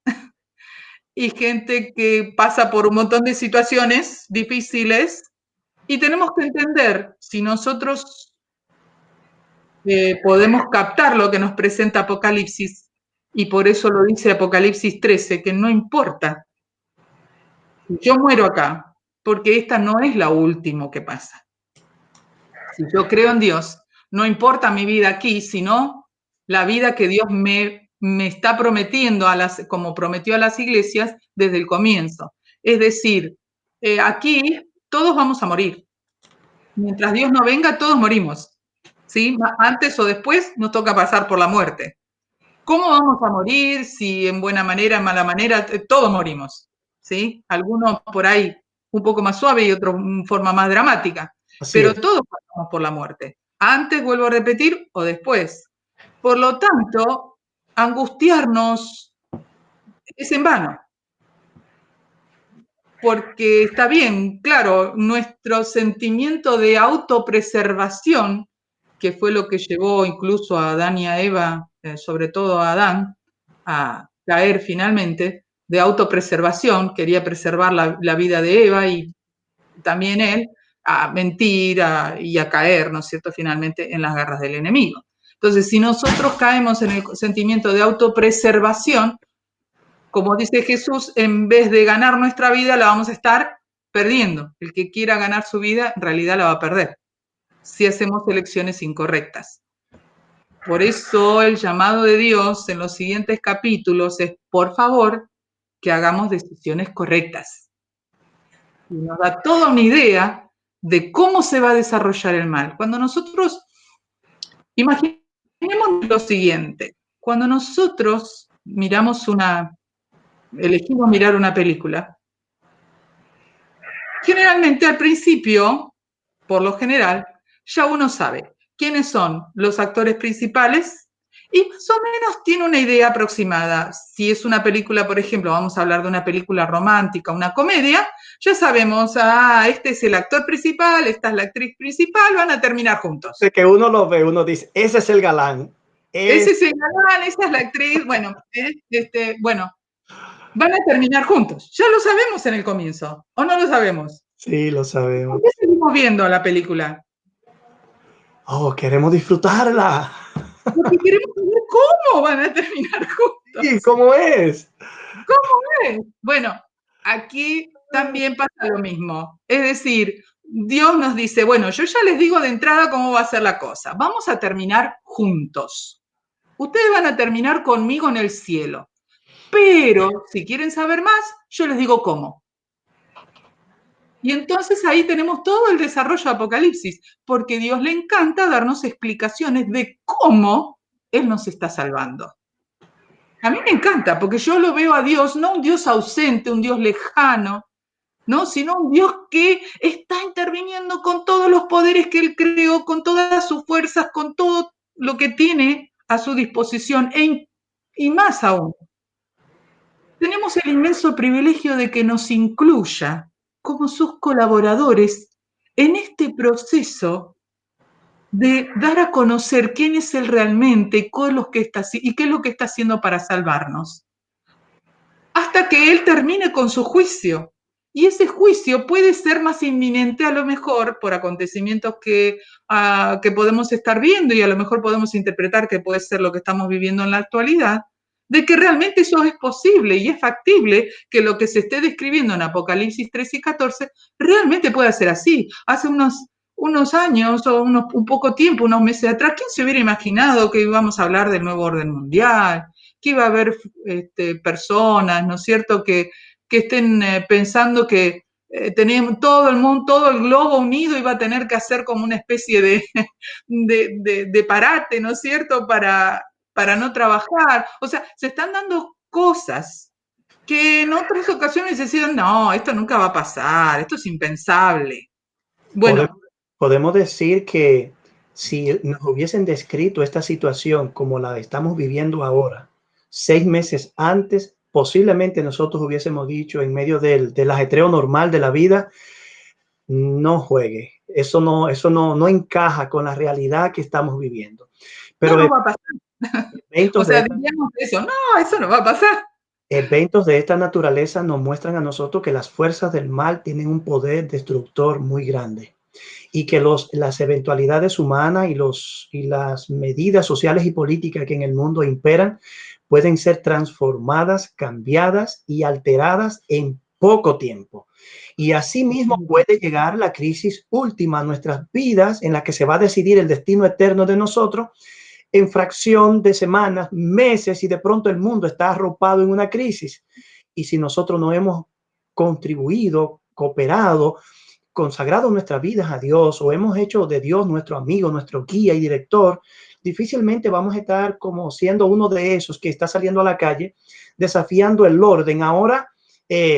y gente que pasa por un montón de situaciones difíciles, y tenemos que entender, si nosotros podemos captar lo que nos presenta Apocalipsis, y por eso lo dice Apocalipsis 13, que no importa, yo muero acá, porque esta no es la última que pasa. Si yo creo en Dios, no importa mi vida aquí, sino la vida que Dios me está prometiendo, como prometió a las iglesias desde el comienzo. Es decir, aquí todos vamos a morir. Mientras Dios no venga, todos morimos. ¿Sí? Antes o después nos toca pasar por la muerte. ¿Cómo vamos a morir? Si en buena manera, en mala manera, todos morimos. ¿Sí? Algunos por ahí un poco más suave y otros en forma más dramática. Así Pero es. todos pasamos por la muerte. Antes, vuelvo a repetir, o después. Por lo tanto, angustiarnos es en vano. Porque está bien, claro, nuestro sentimiento de autopreservación, que fue lo que llevó incluso a Adán y a Eva, sobre todo a Adán, a caer finalmente, de autopreservación, quería preservar la vida de Eva y también él, a mentir y a caer, ¿no es cierto?, finalmente en las garras del enemigo. Entonces, si nosotros caemos en el sentimiento de autopreservación, como dice Jesús, en vez de ganar nuestra vida, la vamos a estar perdiendo. El que quiera ganar su vida, en realidad la va a perder, si hacemos elecciones incorrectas. Por eso el llamado de Dios en los siguientes capítulos es, por favor, que hagamos decisiones correctas. Y nos da toda una idea de cómo se va a desarrollar el mal. Cuando nosotros, imaginemos lo siguiente, cuando nosotros elegimos mirar una película, generalmente al principio, por lo general, ya uno sabe quiénes son los actores principales y más o menos tiene una idea aproximada. Si es una película, por ejemplo, vamos a hablar de una película romántica, una comedia, ya sabemos, este es el actor principal, esta es la actriz principal, van a terminar juntos. De que uno lo ve, uno dice, ese es el galán. Ese es el galán, esa es la actriz, bueno, van a terminar juntos. Ya lo sabemos en el comienzo, ¿o no lo sabemos? Sí, lo ¿Por sabemos. qué seguimos viendo la película? Oh, queremos disfrutarla. Porque queremos saber cómo van a terminar ¿Y juntos. cómo es? ¿Cómo es? Bueno, aquí también pasa lo mismo. Es decir, Dios nos dice, bueno, yo ya les digo de entrada cómo va a ser la cosa. Vamos a terminar juntos. Ustedes van a terminar conmigo en el cielo. Pero si quieren saber más, yo les digo cómo. Y entonces ahí tenemos todo el desarrollo de Apocalipsis, porque Dios le encanta darnos explicaciones de cómo Él nos está salvando. A mí me encanta, porque yo lo veo a Dios, no un Dios ausente, un Dios lejano, ¿no? Sino un Dios que está interviniendo con todos los poderes que Él creó, con todas sus fuerzas, con todo lo que tiene a su disposición, y más aún. Tenemos el inmenso privilegio de que nos incluya como sus colaboradores en este proceso de dar a conocer quién es Él realmente y qué es lo que está haciendo para salvarnos. Hasta que Él termine con su juicio. Y ese juicio puede ser más inminente a lo mejor por acontecimientos que podemos estar viendo y a lo mejor podemos interpretar que puede ser lo que estamos viviendo en la actualidad, de que realmente eso es posible y es factible que lo que se esté describiendo en Apocalipsis 3 y 14 realmente pueda ser así. Hace unos años o un poco tiempo, unos meses atrás, ¿quién se hubiera imaginado que íbamos a hablar del nuevo orden mundial? Que iba a haber personas, ¿no es cierto?, que estén pensando que tenemos todo el mundo, todo el globo unido iba a tener que hacer como una especie de parate, ¿no es cierto?, para no trabajar. O sea, se están dando cosas que en otras ocasiones decían, no, esto nunca va a pasar, esto es impensable. Podemos, Bueno, podemos decir que si nos hubiesen descrito esta situación como la estamos viviendo ahora, 6 meses antes, posiblemente nosotros hubiésemos dicho en medio del ajetreo normal de la vida, no juegue. Eso no encaja con la realidad que estamos viviendo. no, Pero no va a pasar. O eventos de sea, esta, diríamos eso, no, eso no va a pasar. eventos de esta naturaleza nos muestran a nosotros que las fuerzas del mal tienen un poder destructor muy grande y que las eventualidades humanas y las medidas sociales y políticas que en el mundo imperan pueden ser transformadas, cambiadas y alteradas en poco tiempo. Y asimismo puede llegar la crisis última a nuestras vidas en la que se va a decidir el destino eterno de nosotros en fracción de semanas, meses, y de pronto el mundo está arropado en una crisis. Y si nosotros no hemos contribuido, cooperado, consagrado nuestras vidas a Dios, o hemos hecho de Dios nuestro amigo, nuestro guía y director, difícilmente vamos a estar como siendo uno de esos que está saliendo a la calle desafiando el orden ahora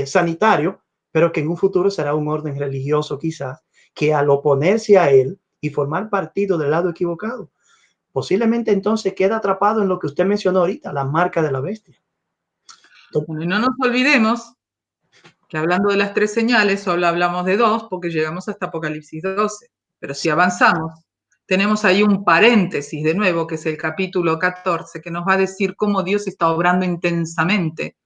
sanitario, pero que en un futuro será un orden religioso quizás, que al oponerse a él y formar partido del lado equivocado, posiblemente entonces queda atrapado en lo que usted mencionó ahorita, la marca de la bestia. Bueno, y no nos olvidemos que hablando de las 3 señales, solo hablamos de 2 porque llegamos hasta Apocalipsis 12. Pero si avanzamos, tenemos ahí un paréntesis de nuevo, que es el capítulo 14, que nos va a decir cómo Dios está obrando intensamente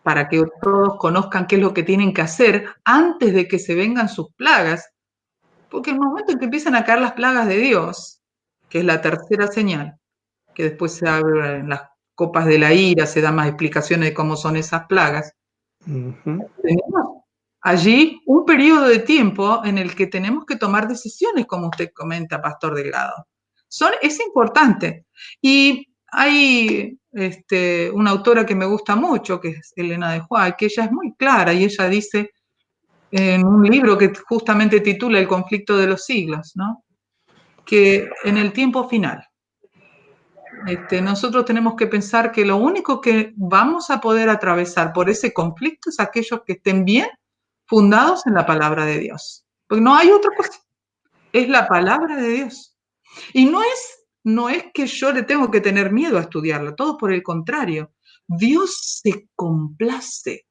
para que todos conozcan qué es lo que tienen que hacer antes de que se vengan sus plagas. Porque el momento en que empiezan a caer las plagas de Dios, que es la tercera señal, que después se abren las copas de la ira, se dan más explicaciones de cómo son esas plagas, tenemos allí un periodo de tiempo en el que tenemos que tomar decisiones, como usted comenta, Pastor Delgado. Es importante. Y hay una autora que me gusta mucho, que es Elena de White, que ella es muy clara y ella dice en un libro que justamente titula El conflicto de los siglos, ¿no? Que en el tiempo final, nosotros tenemos que pensar que lo único que vamos a poder atravesar por ese conflicto es aquellos que estén bien fundados en la palabra de Dios. Porque no hay otra cosa, es la palabra de Dios. Y no es que yo le tengo que tener miedo a estudiarla, todo por el contrario. Dios se complace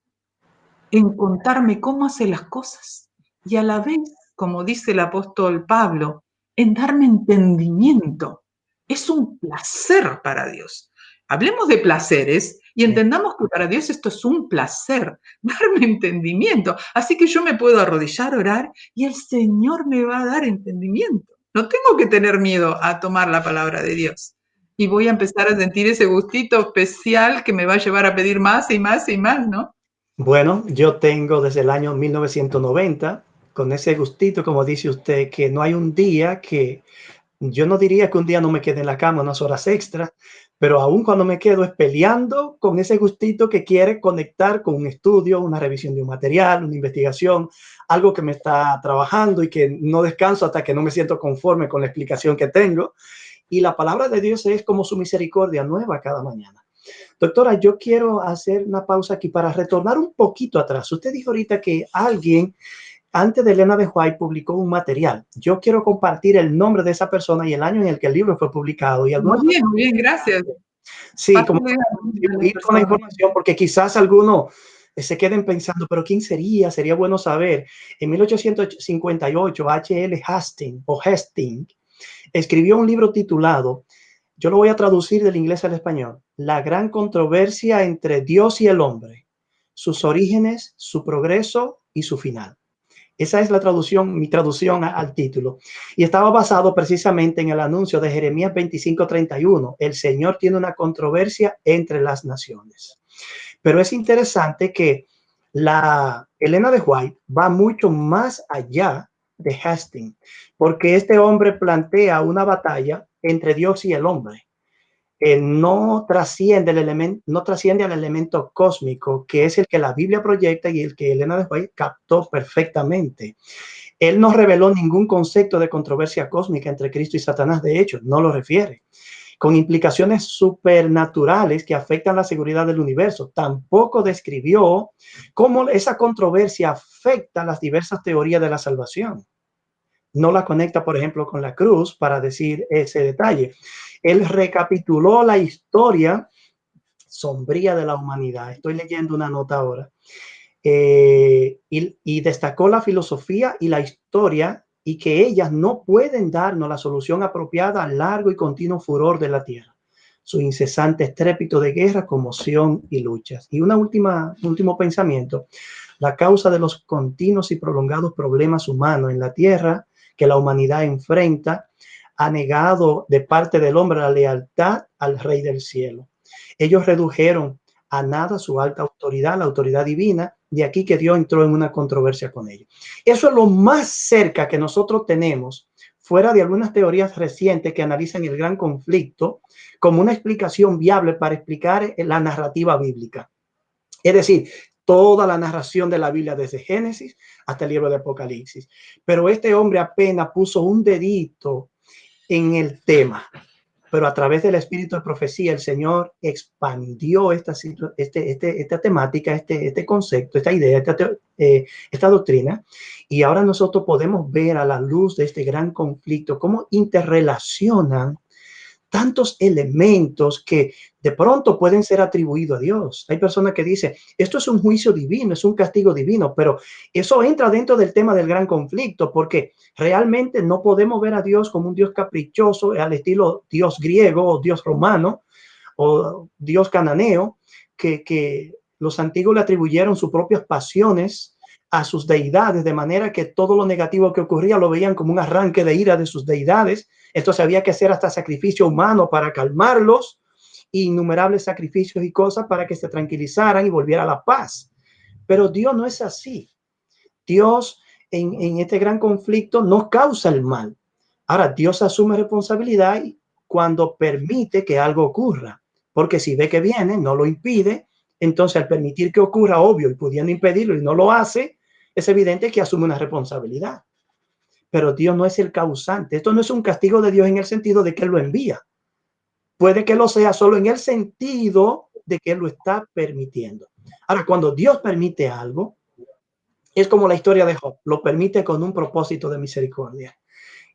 en contarme cómo hace las cosas y a la vez, como dice el apóstol Pablo, en darme entendimiento. Es un placer para Dios. Hablemos de placeres y entendamos que para Dios esto es un placer, darme entendimiento. Así que yo me puedo arrodillar, orar y el Señor me va a dar entendimiento. No tengo que tener miedo a tomar la palabra de Dios. Y voy a empezar a sentir ese gustito especial que me va a llevar a pedir más y más y más, ¿no? Bueno, yo tengo desde el año 1990, con ese gustito, como dice usted, que no hay un día que, yo no diría que un día no me quede en la cama unas horas extra, pero aún cuando me quedo es peleando con ese gustito que quiere conectar con un estudio, una revisión de un material, una investigación, algo que me está trabajando y que no descanso hasta que no me siento conforme con la explicación que tengo. Y la palabra de Dios es como su misericordia nueva cada mañana. Doctora, yo quiero hacer una pausa aquí para retornar un poquito atrás. Usted dijo ahorita que alguien antes de Elena de White publicó un material. Yo quiero compartir el nombre de esa persona y el año en el que el libro fue publicado. Y algunos, Muy bien, gracias. sí, como Pásale a las contribuir con la personas. información, porque quizás algunos se queden pensando, pero ¿quién sería? Sería bueno saber. En 1858, H.L. Hastings escribió un libro titulado, yo lo voy a traducir del inglés al español, La gran controversia entre Dios y el hombre, sus orígenes, su progreso y su final. Esa es la traducción, mi traducción al título. Y estaba basado precisamente en el anuncio de Jeremías 25:31. El Señor tiene una controversia entre las naciones. Pero es interesante que la Elena de White va mucho más allá de Hastings, porque este hombre plantea una batalla entre Dios y el hombre. No trasciende el elemento, no trasciende al elemento cósmico, que es el que la Biblia proyecta y el que Elena de White captó perfectamente. Él no reveló ningún concepto de controversia cósmica entre Cristo y Satanás, de hecho, no lo refiere, con implicaciones supernaturales que afectan la seguridad del universo. Tampoco describió cómo esa controversia afecta las diversas teorías de la salvación. No la conecta, por ejemplo, con la cruz para decir ese detalle. Él recapituló la historia sombría de la humanidad. Estoy leyendo una nota ahora. Y destacó la filosofía y la historia y que ellas no pueden darnos la solución apropiada al largo y continuo furor de la tierra, su incesante estrépito de guerra, conmoción y luchas. Y un último pensamiento, la causa de los continuos y prolongados problemas humanos en la tierra que la humanidad enfrenta ha negado de parte del hombre la lealtad al Rey del cielo. Ellos redujeron a nada su alta autoridad, la autoridad divina, de aquí que Dios entró en una controversia con ellos. Eso es lo más cerca que nosotros tenemos fuera de algunas teorías recientes que analizan el gran conflicto como una explicación viable para explicar la narrativa bíblica. Es decir, toda la narración de la Biblia desde Génesis hasta el libro de Apocalipsis. Pero este hombre apenas puso un dedito en el tema, pero a través del espíritu de profecía el Señor expandió esta temática, este concepto, esta idea, esta doctrina, y ahora nosotros podemos ver a la luz de este gran conflicto cómo interrelacionan tantos elementos que de pronto pueden ser atribuidos a Dios. Hay personas que dicen, esto es un juicio divino, es un castigo divino, pero eso entra dentro del tema del gran conflicto, porque realmente no podemos ver a Dios como un Dios caprichoso al estilo Dios griego o Dios romano o Dios cananeo, que los antiguos le atribuyeron sus propias pasiones a sus deidades, de manera que todo lo negativo que ocurría lo veían como un arranque de ira de sus deidades. Entonces había que hacer hasta sacrificio humano para calmarlos, innumerables sacrificios y cosas para que se tranquilizaran y volviera la paz. Pero Dios no es así. Dios en este gran conflicto no causa el mal. Ahora, Dios asume responsabilidad cuando permite que algo ocurra, porque si ve que viene, no lo impide. Entonces, al permitir que ocurra, obvio, y pudiendo impedirlo y no lo hace, es evidente que asume una responsabilidad. Pero Dios no es el causante. Esto no es un castigo de Dios en el sentido de que Él lo envía. Puede que lo sea solo en el sentido de que Él lo está permitiendo. Ahora, cuando Dios permite algo, es como la historia de Job, lo permite con un propósito de misericordia.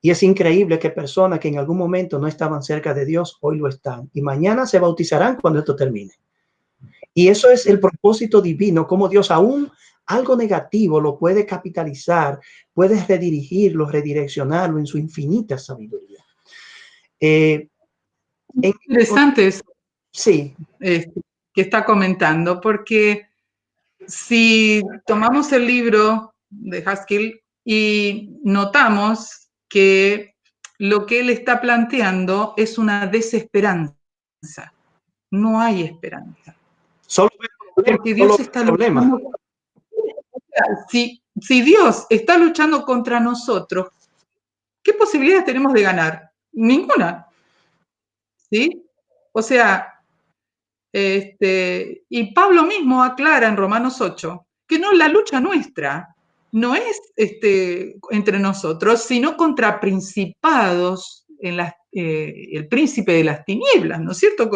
Y es increíble que personas que en algún momento no estaban cerca de Dios, hoy lo están. Y mañana se bautizarán cuando esto termine. Y eso es el propósito divino, como Dios aún algo negativo lo puede capitalizar, puede redirigirlo, redireccionarlo en su infinita sabiduría. Interesante eso Sí, que está comentando, porque si tomamos el libro de Haskell y notamos que lo que él está planteando es una desesperanza, no hay esperanza. solo Porque Dios está luchando. Si Dios está luchando contra nosotros, ¿qué posibilidades tenemos de ganar? Ninguna. ¿Sí? O sea, y Pablo mismo aclara en Romanos 8 que no, la lucha nuestra no es entre nosotros, sino contra principados, el príncipe de las tinieblas, ¿no es cierto?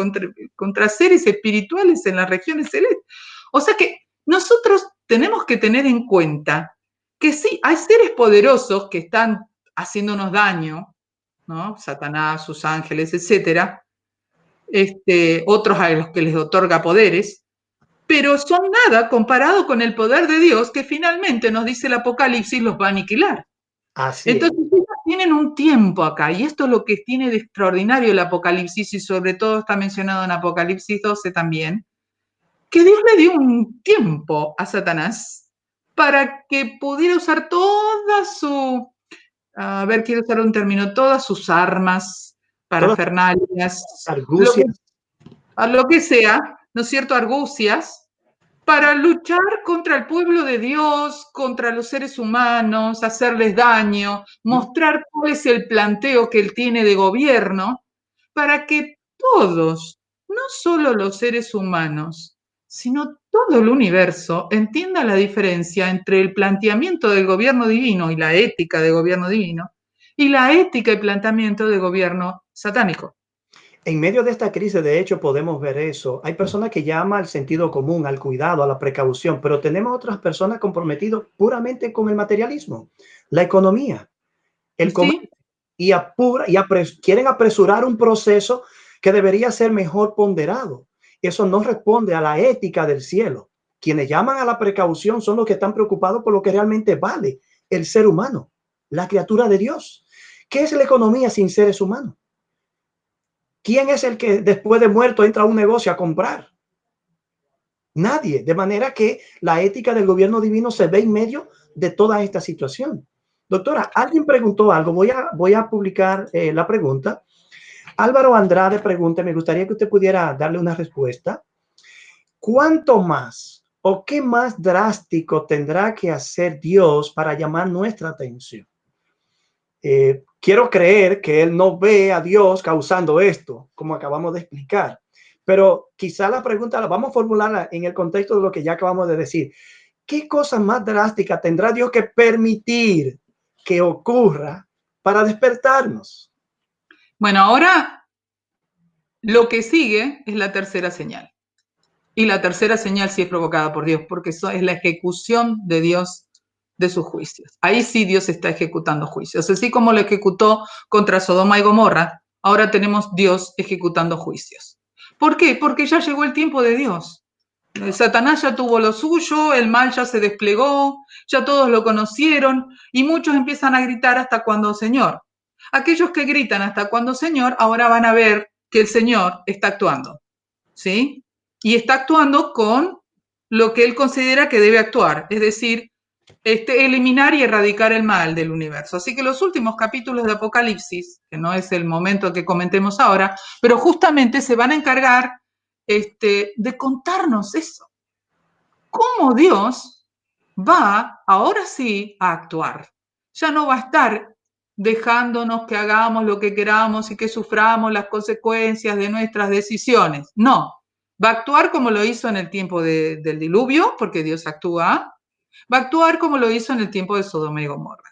Contra seres espirituales en las regiones celestes. O sea que nosotros tenemos que tener en cuenta que sí, hay seres poderosos que están haciéndonos daño, ¿no? Satanás, sus ángeles, etcétera, otros a los que les otorga poderes, pero son nada comparado con el poder de Dios que finalmente nos dice el Apocalipsis los va a aniquilar. así es. Entonces ellos tienen un tiempo acá y esto es lo que tiene de extraordinario el Apocalipsis y sobre todo está mencionado en Apocalipsis 12 también, que Dios le dio un tiempo a Satanás para que pudiera usar toda su, a ver, quiero usar un término, todas sus armas, Todas parafernalias, las argucias, a lo que sea, ¿no es cierto?, argucias, para luchar contra el pueblo de Dios, contra los seres humanos, hacerles daño, mostrar cuál es el planteo que él tiene de gobierno, para que todos, no solo los seres humanos, sino todo el universo, entienda la diferencia entre el planteamiento del gobierno divino y la ética de gobierno divino, y la ética y planteamiento de gobierno satánico. en medio de esta crisis, de hecho, podemos ver eso. Hay personas que llaman al sentido común, al cuidado, a la precaución, pero tenemos otras personas comprometidas puramente con el materialismo, la economía, el comercio, ¿Sí? quieren apresurar un proceso que debería ser mejor ponderado. Eso no responde a la ética del cielo. Quienes llaman a la precaución son los que están preocupados por lo que realmente vale el ser humano, la criatura de Dios. ¿Qué es la economía sin seres humanos? ¿Quién es el que después de muerto entra a un negocio a comprar? Nadie. De manera que la ética del gobierno divino se ve en medio de toda esta situación. Doctora, alguien preguntó algo. Voy a publicar la pregunta. Álvaro Andrade pregunta, me gustaría que usted pudiera darle una respuesta. ¿Cuánto más o qué más drástico tendrá que hacer Dios para llamar nuestra atención? quiero creer que él no ve a Dios causando esto, como acabamos de explicar. Pero quizá la pregunta la vamos a formular en el contexto de lo que ya acabamos de decir. ¿Qué cosa más drástica tendrá Dios que permitir que ocurra para despertarnos? Bueno, ahora lo que sigue es la tercera señal. Y la tercera señal sí es provocada por Dios, porque eso es la ejecución de Dios de sus juicios. Ahí sí Dios está ejecutando juicios. Así como lo ejecutó contra Sodoma y Gomorra, ahora tenemos Dios ejecutando juicios. ¿Por qué? Porque ya llegó el tiempo de Dios. Satanás ya tuvo lo suyo, el mal ya se desplegó, ya todos lo conocieron y muchos empiezan a gritar hasta cuando Señor. Aquellos que gritan hasta cuando Señor, ahora van a ver que el Señor está actuando, ¿sí? Y está actuando con lo que él considera que debe actuar, es decir, eliminar y erradicar el mal del universo. Así que los últimos capítulos de Apocalipsis, que no es el momento que comentemos ahora, pero justamente se van a encargar de contarnos eso. Cómo Dios va ahora sí a actuar. Ya no va a estar dejándonos que hagamos lo que queramos y que suframos las consecuencias de nuestras decisiones. No, va a actuar como lo hizo en el tiempo del diluvio, porque Dios actúa. Va a actuar como lo hizo en el tiempo de Sodoma y Gomorra.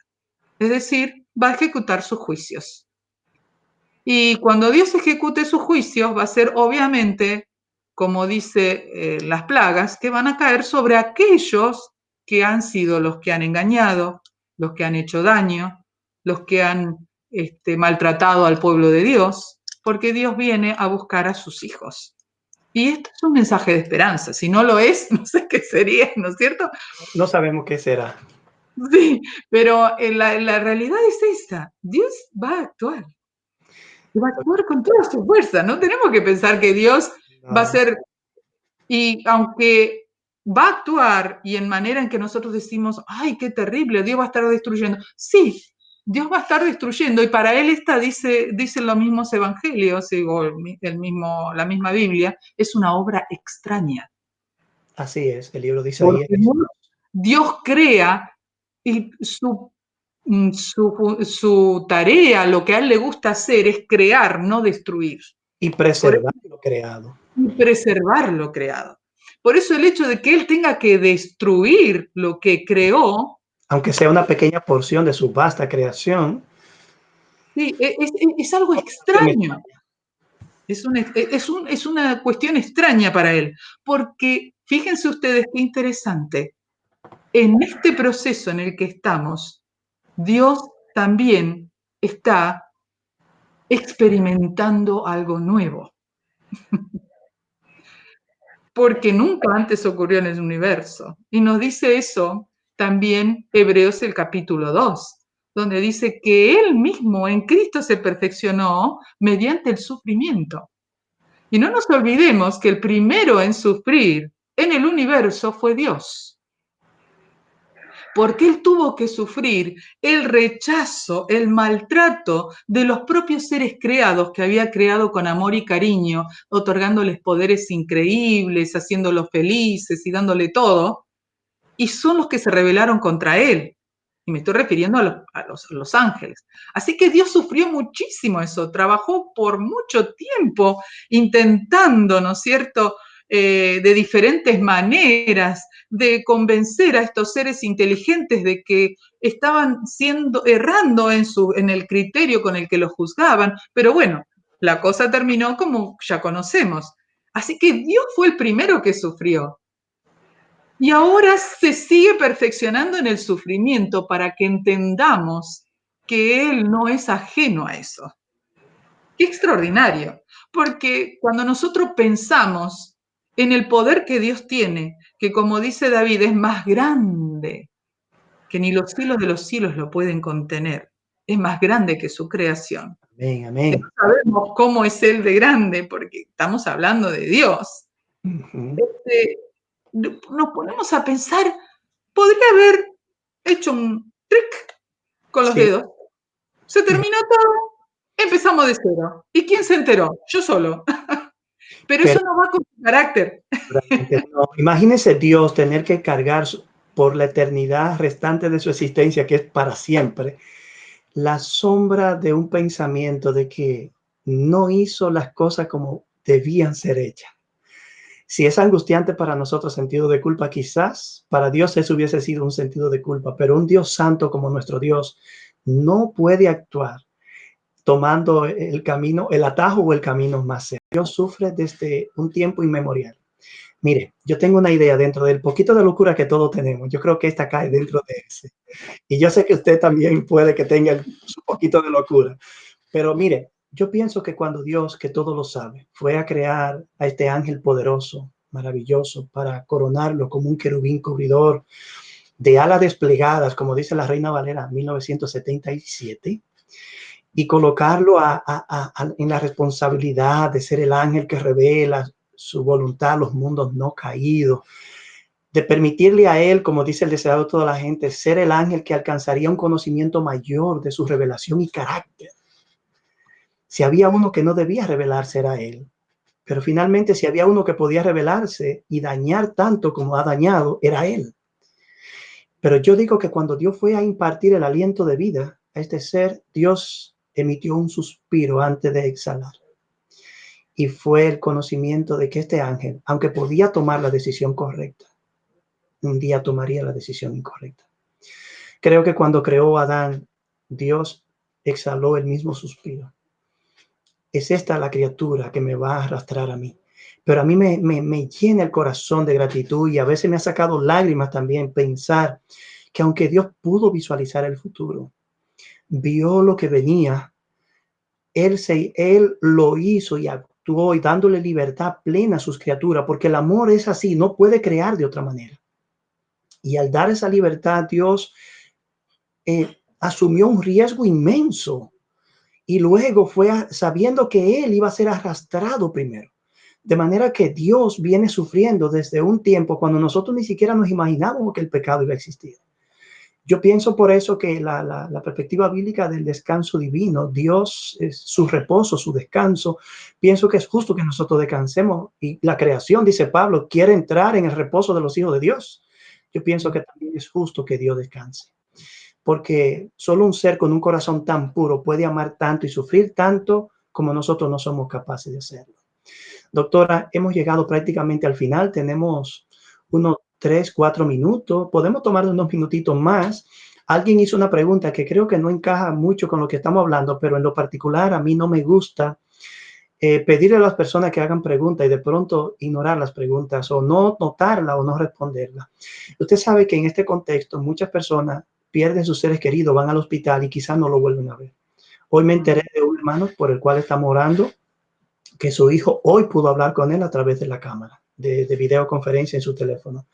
Es decir, va a ejecutar sus juicios. Y cuando Dios ejecute sus juicios, va a ser obviamente, como dice las plagas, que van a caer sobre aquellos que han sido los que han engañado, los que han hecho daño, los que han maltratado al pueblo de Dios, porque Dios viene a buscar a sus hijos. Y esto es un mensaje de esperanza. Si no lo es, no sé qué sería, ¿no es cierto? No sabemos qué será. Sí, pero la realidad es esta. Dios va a actuar. Y va a actuar con toda su fuerza. No tenemos que pensar que Dios va a No, ser, y aunque va a actuar y en manera en que nosotros decimos, ay, qué terrible, Dios va a estar destruyendo. Sí, Dios va a estar destruyendo y para él dicen los mismos evangelios, o la misma Biblia, es una obra extraña. así es, el libro de Isaías. Porque Dios crea y su tarea, lo que a él le gusta hacer es crear, no destruir. Y Por preservar eso, lo creado. y preservar lo creado. Por eso el hecho de que él tenga que destruir lo que creó, Aunque sea una pequeña porción de su vasta creación, sí, es algo extraño. Es una cuestión extraña para él, porque fíjense ustedes qué interesante. En este proceso en el que estamos, Dios también está experimentando algo nuevo, porque nunca antes ocurrió en el universo. Y nos dice eso también Hebreos el capítulo 2, donde dice que Él mismo en Cristo se perfeccionó mediante el sufrimiento. Y no nos olvidemos que el primero en sufrir en el universo fue Dios. Porque él tuvo que sufrir el rechazo, el maltrato de los propios seres creados que había creado con amor y cariño, otorgándoles poderes increíbles, haciéndolos felices y dándole todo, y son los que se rebelaron contra él. Y me estoy refiriendo a los ángeles. Así que Dios sufrió muchísimo eso, trabajó por mucho tiempo intentando, ¿no es cierto?, de diferentes maneras de convencer a estos seres inteligentes de que estaban errando en el criterio con el que los juzgaban. Pero bueno, la cosa terminó como ya conocemos. Así que Dios fue el primero que sufrió. Y ahora se sigue perfeccionando en el sufrimiento para que entendamos que Él no es ajeno a eso. Qué extraordinario, porque cuando nosotros pensamos en el poder que Dios tiene, que como dice David, es más grande, que ni los cielos de los cielos lo pueden contener, es más grande que su creación. amén, Que amén. no sabemos cómo es Él de grande, porque estamos hablando de Dios. Ujú. Nos ponemos a pensar, podría haber hecho un trick con los Sí, dedos. Se terminó todo, empezamos de cero. ¿Y quién se enteró? Yo solo. Pero pero eso no va con su carácter. realmente no. Imagínese Dios tener que cargar por la eternidad restante de su existencia, que es para siempre, la sombra de un pensamiento de que no hizo las cosas como debían ser hechas. Si es angustiante para nosotros sentido de culpa, quizás para Dios eso hubiese sido un sentido de culpa, pero un Dios santo como nuestro Dios no puede actuar tomando el camino, el atajo o el camino más cerca. Dios sufre desde un tiempo inmemorial. Mire, yo tengo una idea dentro del poquito de locura que todos tenemos. Yo creo que esta cae dentro de ese. Y yo sé que usted también puede que tenga su poquito de locura. Pero mire, yo pienso que cuando Dios, que todo lo sabe, fue a crear a este ángel poderoso, maravilloso, para coronarlo como un querubín cubridor de alas desplegadas, como dice la Reina Valera 1977, y colocarlo en la responsabilidad de ser el ángel que revela su voluntad a los mundos no caídos, de permitirle a él, como dice el deseado de toda la gente, ser el ángel que alcanzaría un conocimiento mayor de su revelación y carácter. Si había uno que no debía revelarse, era él. Pero finalmente, si había uno que podía revelarse y dañar tanto como ha dañado, era él. Pero yo digo que cuando Dios fue a impartir el aliento de vida a este ser, Dios emitió un suspiro antes de exhalar. Y fue el conocimiento de que este ángel, aunque podía tomar la decisión correcta, un día tomaría la decisión incorrecta. Creo que cuando creó a Adán, Dios exhaló el mismo suspiro. Es esta la criatura que me va a arrastrar a mí. Pero a mí me llena el corazón de gratitud y a veces me ha sacado lágrimas también pensar que aunque Dios pudo visualizar el futuro, vio lo que venía, él lo hizo y actuó y dándole libertad plena a sus criaturas, porque el amor es así, no puede crear de otra manera. Y al dar esa libertad, Dios asumió un riesgo inmenso y luego sabiendo que él iba a ser arrastrado primero. De manera que Dios viene sufriendo desde un tiempo cuando nosotros ni siquiera nos imaginábamos que el pecado iba a existir. Yo pienso por eso que la perspectiva bíblica del descanso divino, Dios es su reposo, su descanso, pienso que es justo que nosotros descansemos y la creación, dice Pablo, quiere entrar en el reposo de los hijos de Dios. Yo pienso que también es justo que Dios descanse, porque solo un ser con un corazón tan puro puede amar tanto y sufrir tanto como nosotros no somos capaces de hacerlo. Doctora, hemos llegado prácticamente al final, tenemos unos 3, 4 minutos, podemos tomar unos minutitos más. Alguien hizo una pregunta que creo que no encaja mucho con lo que estamos hablando, pero en lo particular a mí no me gusta pedirle a las personas que hagan preguntas y de pronto ignorar las preguntas o no notarla o no responderla. Usted sabe que en este contexto muchas personas pierden sus seres queridos, van al hospital y quizás no lo vuelven a ver. Hoy me enteré de un hermano por el cual estamos orando, que su hijo hoy pudo hablar con él a través de la cámara, de videoconferencia en su teléfono.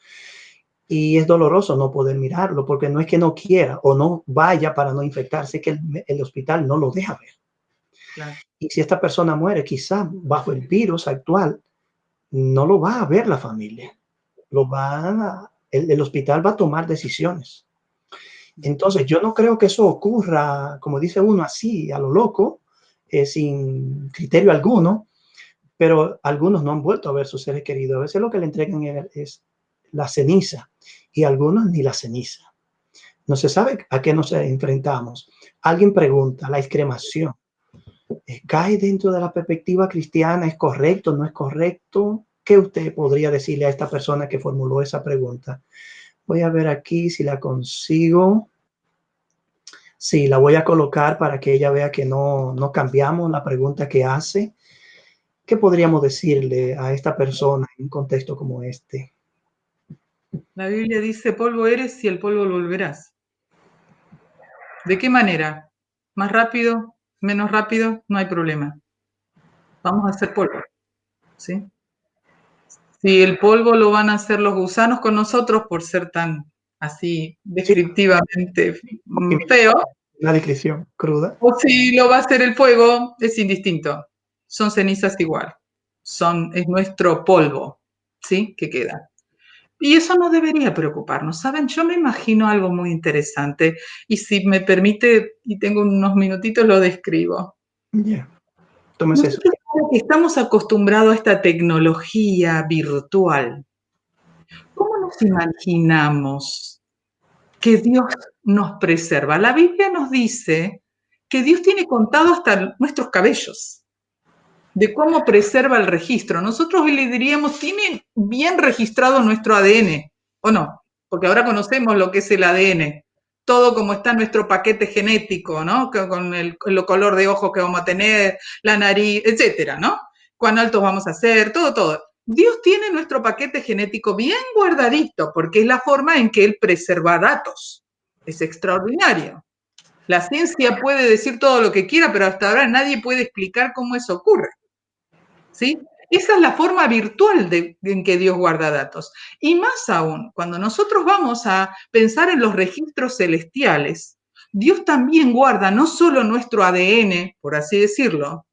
Y es doloroso no poder mirarlo, porque no es que no quiera o no vaya para no infectarse, es que el hospital no lo deja ver. Claro. Y si esta persona muere, quizá bajo el virus actual, no lo va a ver la familia. El hospital va a tomar decisiones. Entonces, yo no creo que eso ocurra, como dice uno, así, a lo loco, sin criterio alguno, pero algunos no han vuelto a ver sus seres queridos. A veces lo que le entregan es la ceniza y algunos ni la ceniza. No se sabe a qué nos enfrentamos. Alguien pregunta, la excremación, ¿cae dentro de la perspectiva cristiana? ¿Es correcto? ¿No es correcto? ¿Qué usted podría decirle a esta persona que formuló esa pregunta? Voy a ver aquí si la consigo. Sí, la voy a colocar para que ella vea que no cambiamos la pregunta que hace. ¿Qué podríamos decirle a esta persona en un contexto como este? La Biblia dice, polvo eres y el polvo volverás. ¿De qué manera? ¿Más rápido? ¿Menos rápido? No hay problema. Vamos a hacer polvo, ¿sí? Si el polvo lo van a hacer los gusanos con nosotros por ser tan así Sí, descriptivamente porque feo, una descripción cruda. o si lo va a hacer el fuego, es indistinto. Son cenizas igual. Es nuestro polvo, ¿sí? Que queda. Y eso no debería preocuparnos. ¿Saben? Yo me imagino algo muy interesante y si me permite, y tengo unos minutitos, lo describo. Ya, tómese eso. Nosotros ahora que estamos acostumbrados a esta tecnología virtual, ¿cómo nos imaginamos que Dios nos preserva? La Biblia nos dice que Dios tiene contado hasta nuestros cabellos, de cómo preserva el registro. Nosotros le diríamos, tiene bien registrado nuestro ADN, ¿o no? Porque ahora conocemos lo que es el ADN, todo como está nuestro paquete genético, ¿no? Con el color de ojos que vamos a tener, la nariz, etcétera, ¿no? Cuán altos vamos a ser, todo, todo. Dios tiene nuestro paquete genético bien guardadito, porque es la forma en que Él preserva datos. Es extraordinario. La ciencia puede decir todo lo que quiera, pero hasta ahora nadie puede explicar cómo eso ocurre. ¿Sí? Esa es la forma virtual en que Dios guarda datos. Y más aún, cuando nosotros vamos a pensar en los registros celestiales, Dios también guarda no solo nuestro ADN, por así decirlo,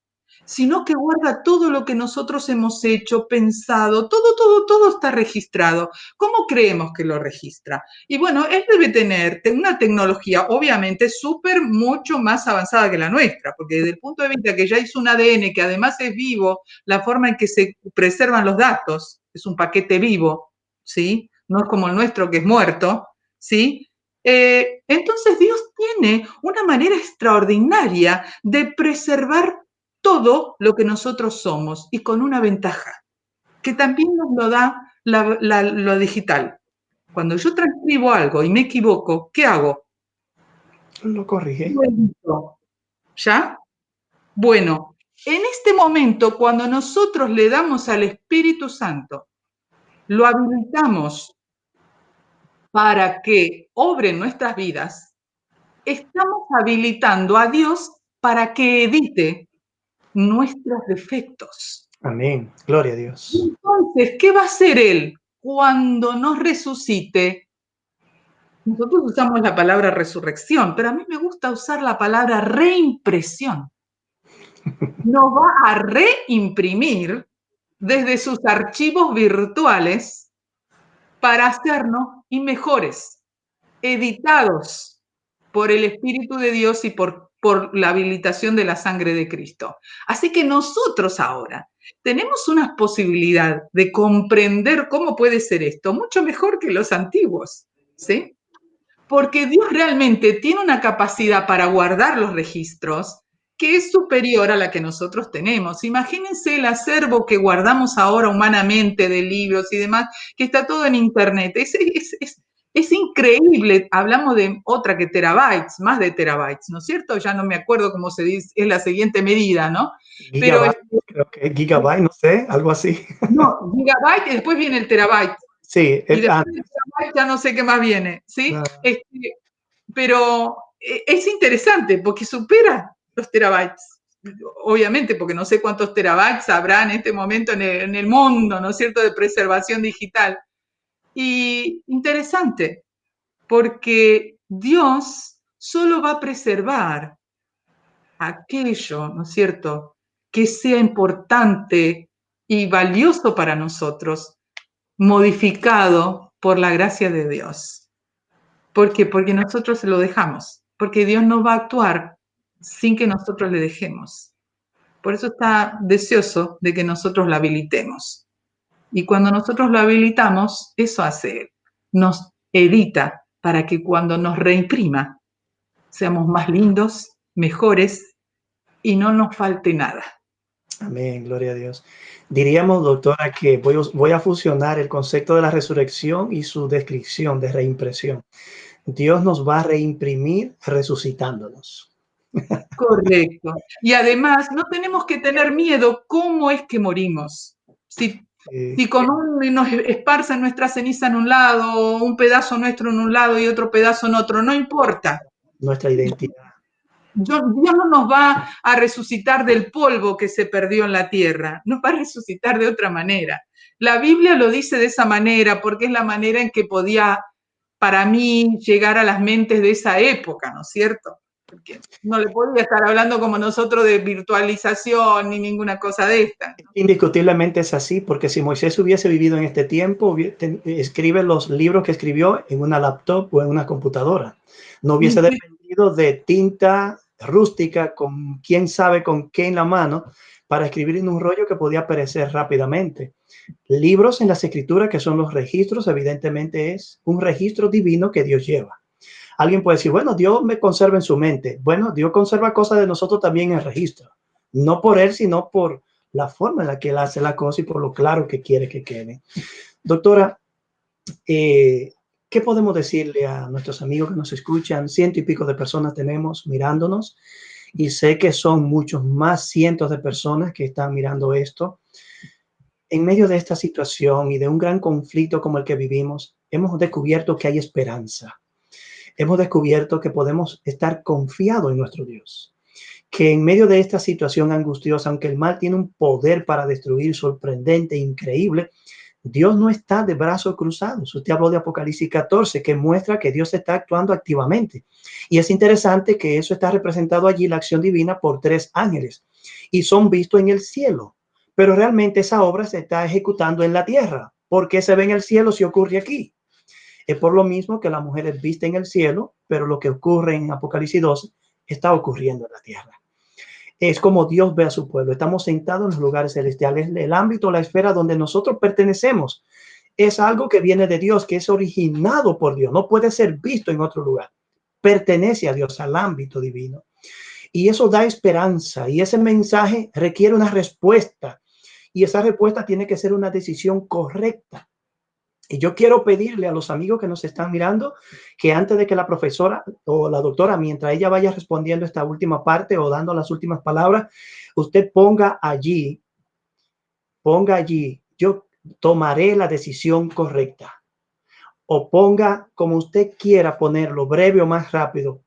sino que guarda todo lo que nosotros hemos hecho, pensado, todo está registrado. ¿Cómo creemos que lo registra? Y bueno, él debe tener una tecnología obviamente súper mucho más avanzada que la nuestra, porque desde el punto de vista que ya hizo un ADN que además es vivo, la forma en que se preservan los datos es un paquete vivo, ¿sí? No es como el nuestro que es muerto, ¿sí? Entonces Dios tiene una manera extraordinaria de preservar todo lo que nosotros somos y con una ventaja, que también nos lo da lo digital. Cuando yo transcribo algo y me equivoco, ¿qué hago? Lo corrige. Lo edito, ¿ya? Bueno, en este momento, cuando nosotros le damos al Espíritu Santo, lo habilitamos para que obre en nuestras vidas, estamos habilitando a Dios para que edite nuestros defectos. Amén. Gloria a Dios. Entonces, ¿qué va a hacer Él cuando nos resucite? Nosotros usamos la palabra resurrección, pero a mí me gusta usar la palabra reimpresión. Nos va a reimprimir desde sus archivos virtuales para hacernos y mejores, editados por el Espíritu de Dios y por la habilitación de la sangre de Cristo. Así que nosotros ahora tenemos una posibilidad de comprender cómo puede ser esto mucho mejor que los antiguos, ¿sí? Porque Dios realmente tiene una capacidad para guardar los registros que es superior a la que nosotros tenemos. Imagínense el acervo que guardamos ahora humanamente de libros y demás, que está todo en Internet. Es increíble. Hablamos de otra que terabytes, más de terabytes, ¿no es cierto? Ya no me acuerdo cómo se dice, es la siguiente medida, ¿no? Pero Gigabyte, creo que gigabyte, no sé, algo así. no, gigabyte y después viene el terabyte. Sí, Y es después del terabyte ya no sé qué más viene, ¿sí? Pero es interesante porque supera los terabytes. Obviamente, porque no sé cuántos terabytes habrá en este momento en el mundo, ¿no es cierto?, de preservación digital. Y interesante, porque Dios solo va a preservar aquello, ¿no es cierto?, que sea importante y valioso para nosotros, modificado por la gracia de Dios. ¿Por qué? Porque nosotros se lo dejamos, porque Dios no va a actuar sin que nosotros le dejemos. Por eso está deseoso de que nosotros lo habilitemos. Y cuando nosotros lo habilitamos, eso hace Él. Nos edita para que cuando nos reimprima, seamos más lindos, mejores y no nos falte nada. Amén, gloria a Dios. Diríamos, doctora, que voy a fusionar el concepto de la resurrección y su descripción de reimpresión. Dios nos va a reimprimir resucitándonos. Correcto. Y además, no tenemos que tener miedo cómo es que morimos. Si con nos esparcen nuestra ceniza en un lado, un pedazo nuestro en un lado y otro pedazo en otro, no importa. Nuestra identidad. Dios no nos va a resucitar del polvo que se perdió en la tierra, nos va a resucitar de otra manera. La Biblia lo dice de esa manera porque es la manera en que podía, para mí, llegar a las mentes de esa época, ¿no es cierto? Porque no le podía estar hablando como nosotros de virtualización ni ninguna cosa de esta, ¿no? Indiscutiblemente es así, porque si Moisés hubiese vivido en este tiempo, escribe los libros que escribió en una laptop o en una computadora. No hubiese dependido de tinta rústica con quién sabe con qué en la mano para escribir en un rollo que podía perecer rápidamente. Libros en las escrituras, que son los registros, evidentemente es un registro divino que Dios lleva. Alguien puede decir, bueno, Dios me conserva en su mente. Bueno, Dios conserva cosas de nosotros también en registro. No por Él, sino por la forma en la que Él hace la cosa y por lo claro que quiere que quede. Doctora, ¿qué podemos decirle a nuestros amigos que nos escuchan? 100 y pico de personas tenemos mirándonos y sé que son muchos más cientos de personas que están mirando esto. En medio de esta situación y de un gran conflicto como el que vivimos, hemos descubierto que hay esperanza. Hemos descubierto que podemos estar confiados en nuestro Dios. Que en medio de esta situación angustiosa, aunque el mal tiene un poder para destruir sorprendente, increíble, Dios no está de brazos cruzados. Usted habló de Apocalipsis 14, que muestra que Dios está actuando activamente. Y es interesante que eso está representado allí, la acción divina, por 3 ángeles. Y son vistos en el cielo. Pero realmente esa obra se está ejecutando en la tierra. ¿Por qué se ve en el cielo si ocurre aquí? Es por lo mismo que la mujer es vista en el cielo, pero lo que ocurre en Apocalipsis 12 está ocurriendo en la tierra. Es como Dios ve a su pueblo. Estamos sentados en los lugares celestiales, el ámbito, la esfera donde nosotros pertenecemos. Es algo que viene de Dios, que es originado por Dios. No puede ser visto en otro lugar. Pertenece a Dios, al ámbito divino. Y eso da esperanza. Y ese mensaje requiere una respuesta. Y esa respuesta tiene que ser una decisión correcta. Y yo quiero pedirle a los amigos que nos están mirando que antes de que la profesora o la doctora, mientras ella vaya respondiendo esta última parte o dando las últimas palabras, usted ponga allí, yo tomaré la decisión correcta. O ponga como usted quiera ponerlo, breve o más rápido.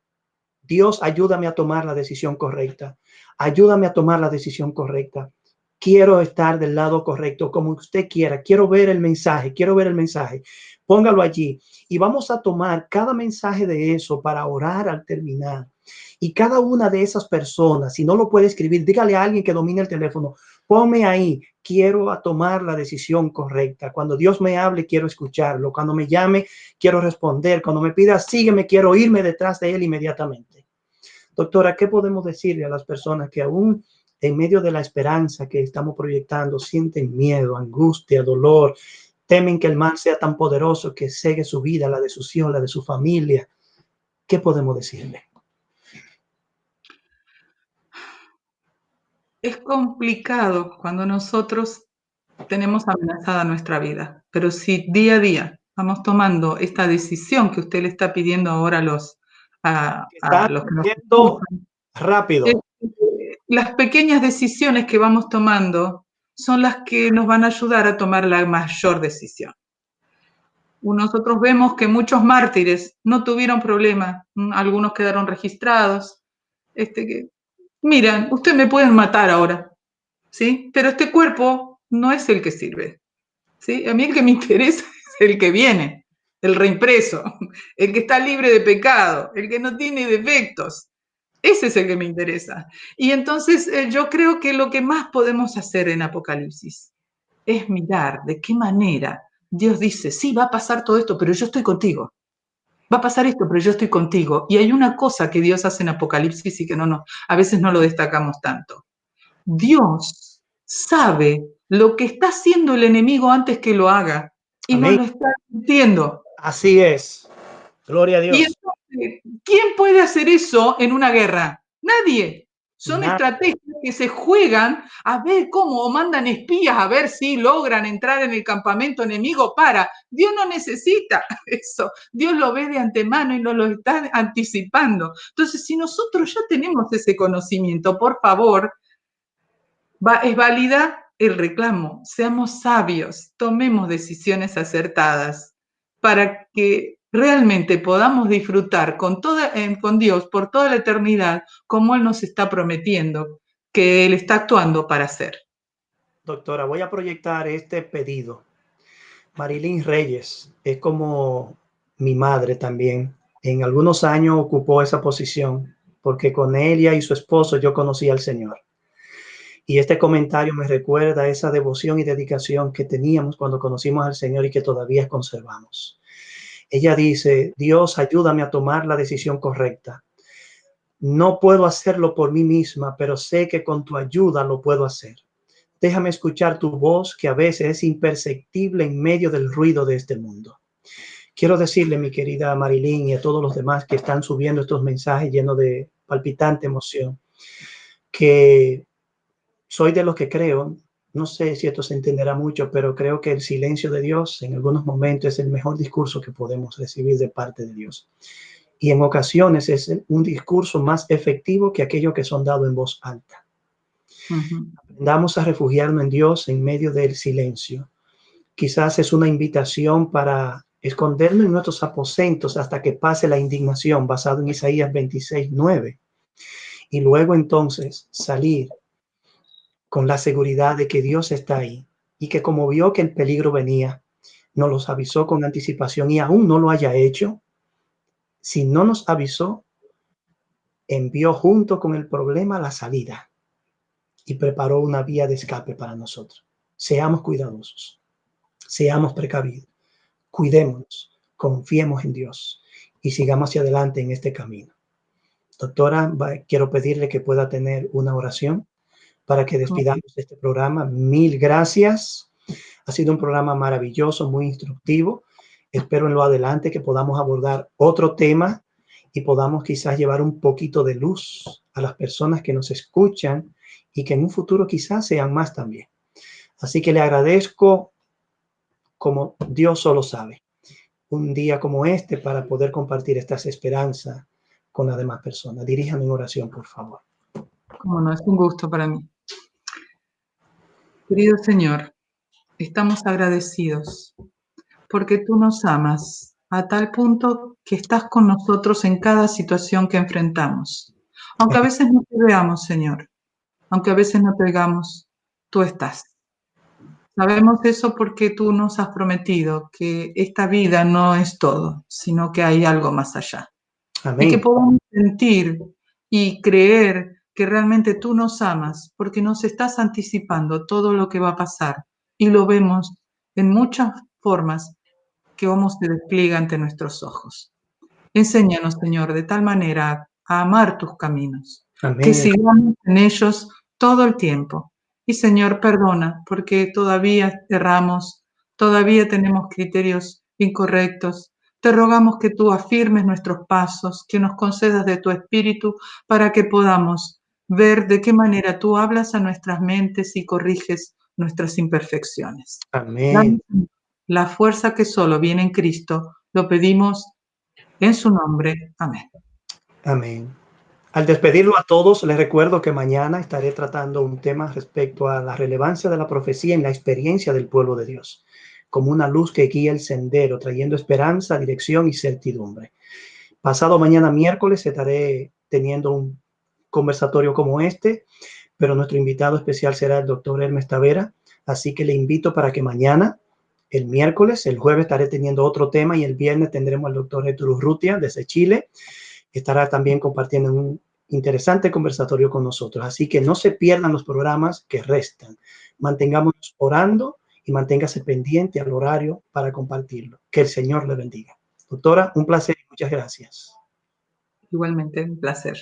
Dios, ayúdame a tomar la decisión correcta. Ayúdame a tomar la decisión correcta. Quiero estar del lado correcto, como usted quiera. Quiero ver el mensaje, quiero ver el mensaje. Póngalo allí y vamos a tomar cada mensaje de eso para orar al terminar. Y cada una de esas personas, si no lo puede escribir, dígale a alguien que domine el teléfono, ponme ahí, quiero a tomar la decisión correcta. Cuando Dios me hable, quiero escucharlo. Cuando me llame, quiero responder. Cuando me pida, sígueme, quiero irme detrás de él inmediatamente. Doctora, ¿qué podemos decirle a las personas que aún en medio de la esperanza que estamos proyectando sienten miedo, angustia, dolor, temen que el mal sea tan poderoso que cegue su vida, la de sus hijos, la de su familia? ¿Qué podemos decirle? Es complicado cuando nosotros tenemos amenazada nuestra vida, pero si día a día vamos tomando esta decisión que usted le está pidiendo ahora Está a los que nos yendo escuchan, es rápido. las pequeñas decisiones que vamos tomando son las que nos van a ayudar a tomar la mayor decisión. Nosotros vemos que muchos mártires no tuvieron problema, algunos quedaron registrados. Miran, ustedes me pueden matar ahora, ¿sí? Pero este cuerpo no es el que sirve, ¿sí? A mí el que me interesa es el que viene, el reimpreso, el que está libre de pecado, el que no tiene defectos. Ese es el que me interesa. Y entonces yo creo que lo que más podemos hacer en Apocalipsis es mirar de qué manera Dios dice, sí, va a pasar todo esto, pero yo estoy contigo. Va a pasar esto, pero yo estoy contigo. Y hay una cosa que Dios hace en Apocalipsis y que a veces no lo destacamos tanto. Dios sabe lo que está haciendo el enemigo antes que lo haga y no Amén. lo está sintiendo. Así es. Gloria a Y Dios. entonces, ¿quién puede hacer eso en una guerra? Nadie. Son Nada. estrategias que se juegan a ver cómo, o mandan espías a ver si logran entrar en el campamento enemigo. Dios no necesita eso. Dios lo ve de antemano y nos lo está anticipando. Entonces, si nosotros ya tenemos ese conocimiento, por favor, es válida el reclamo. Seamos sabios, tomemos decisiones acertadas para que realmente podamos disfrutar con Dios por toda la eternidad como Él nos está prometiendo, que Él está actuando para hacer. Doctora, voy a proyectar este pedido. Marilyn Reyes es como mi madre también. En algunos años ocupó esa posición porque con ella y su esposo yo conocí al Señor. Y este comentario me recuerda esa devoción y dedicación que teníamos cuando conocimos al Señor y que todavía conservamos. Ella dice, Dios, ayúdame a tomar la decisión correcta. No puedo hacerlo por mí misma, pero sé que con tu ayuda lo puedo hacer. Déjame escuchar tu voz, que a veces es imperceptible en medio del ruido de este mundo. quiero decirle, mi querida Marilyn, y a todos los demás que están subiendo estos mensajes llenos de palpitante emoción, que soy de los que creo, no sé si esto se entenderá mucho, pero creo que el silencio de Dios en algunos momentos es el mejor discurso que podemos recibir de parte de Dios. Y en ocasiones es un discurso más efectivo que aquellos que son dados en voz alta. Aprendamos a refugiarnos en Dios en medio del silencio. Quizás es una invitación para escondernos en nuestros aposentos hasta que pase la indignación, basado en Isaías 26:9. Y luego entonces salir con la seguridad de que Dios está ahí y que como vio que el peligro venía, nos los avisó con anticipación y aún no lo haya hecho. Si no nos avisó, envió junto con el problema la salida y preparó una vía de escape para nosotros. Seamos cuidadosos, seamos precavidos, cuidémonos, confiemos en Dios y sigamos hacia adelante en este camino. Doctora, quiero pedirle que pueda tener una oración para que despidamos este programa. Mil gracias. Ha sido un programa maravilloso, muy instructivo. Espero en lo adelante que podamos abordar otro tema y podamos quizás llevar un poquito de luz a las personas que nos escuchan y que en un futuro quizás sean más también. Así que le agradezco como Dios solo sabe, un día como este para poder compartir estas esperanzas con las demás personas. Diríjame en oración, por favor. Como no, es un gusto para mí. Querido Señor, estamos agradecidos porque tú nos amas a tal punto que estás con nosotros en cada situación que enfrentamos. Aunque a veces no te veamos, Señor, aunque a veces no te oigamos, tú estás. Sabemos eso porque tú nos has prometido que esta vida no es todo, sino que hay algo más allá. Y que Amén. podamos sentir y creer que realmente tú nos amas porque nos estás anticipando todo lo que va a pasar y lo vemos en muchas formas que cómo se despliega ante nuestros ojos. Enséñanos, Señor, de tal manera a amar tus caminos, que Amén. sigamos en ellos todo el tiempo. Y, Señor, perdona, porque todavía erramos, todavía tenemos criterios incorrectos. Te rogamos que tú afirmes nuestros pasos, que nos concedas de tu espíritu para que podamos ver de qué manera tú hablas a nuestras mentes y corriges nuestras imperfecciones. Amén. Danos la fuerza que solo viene en Cristo. Lo pedimos en su nombre. Amén. Amén. Al despedirlo a todos, les recuerdo que mañana estaré tratando un tema respecto a la relevancia de la profecía en la experiencia del pueblo de Dios, como una luz que guía el sendero, trayendo esperanza, dirección y certidumbre. Pasado mañana miércoles estaré teniendo un conversatorio como este, pero nuestro invitado especial será el doctor Hermes Tavera, así que le invito para que mañana, el miércoles, el jueves estaré teniendo otro tema y el viernes tendremos al doctor Héctor Urrutia desde Chile. Estará también compartiendo un interesante conversatorio con nosotros. Así que no se pierdan los programas que restan. Mantengámonos orando y manténgase pendiente al horario para compartirlo. Que el Señor le bendiga. Doctora, un placer y muchas gracias. Igualmente, un placer.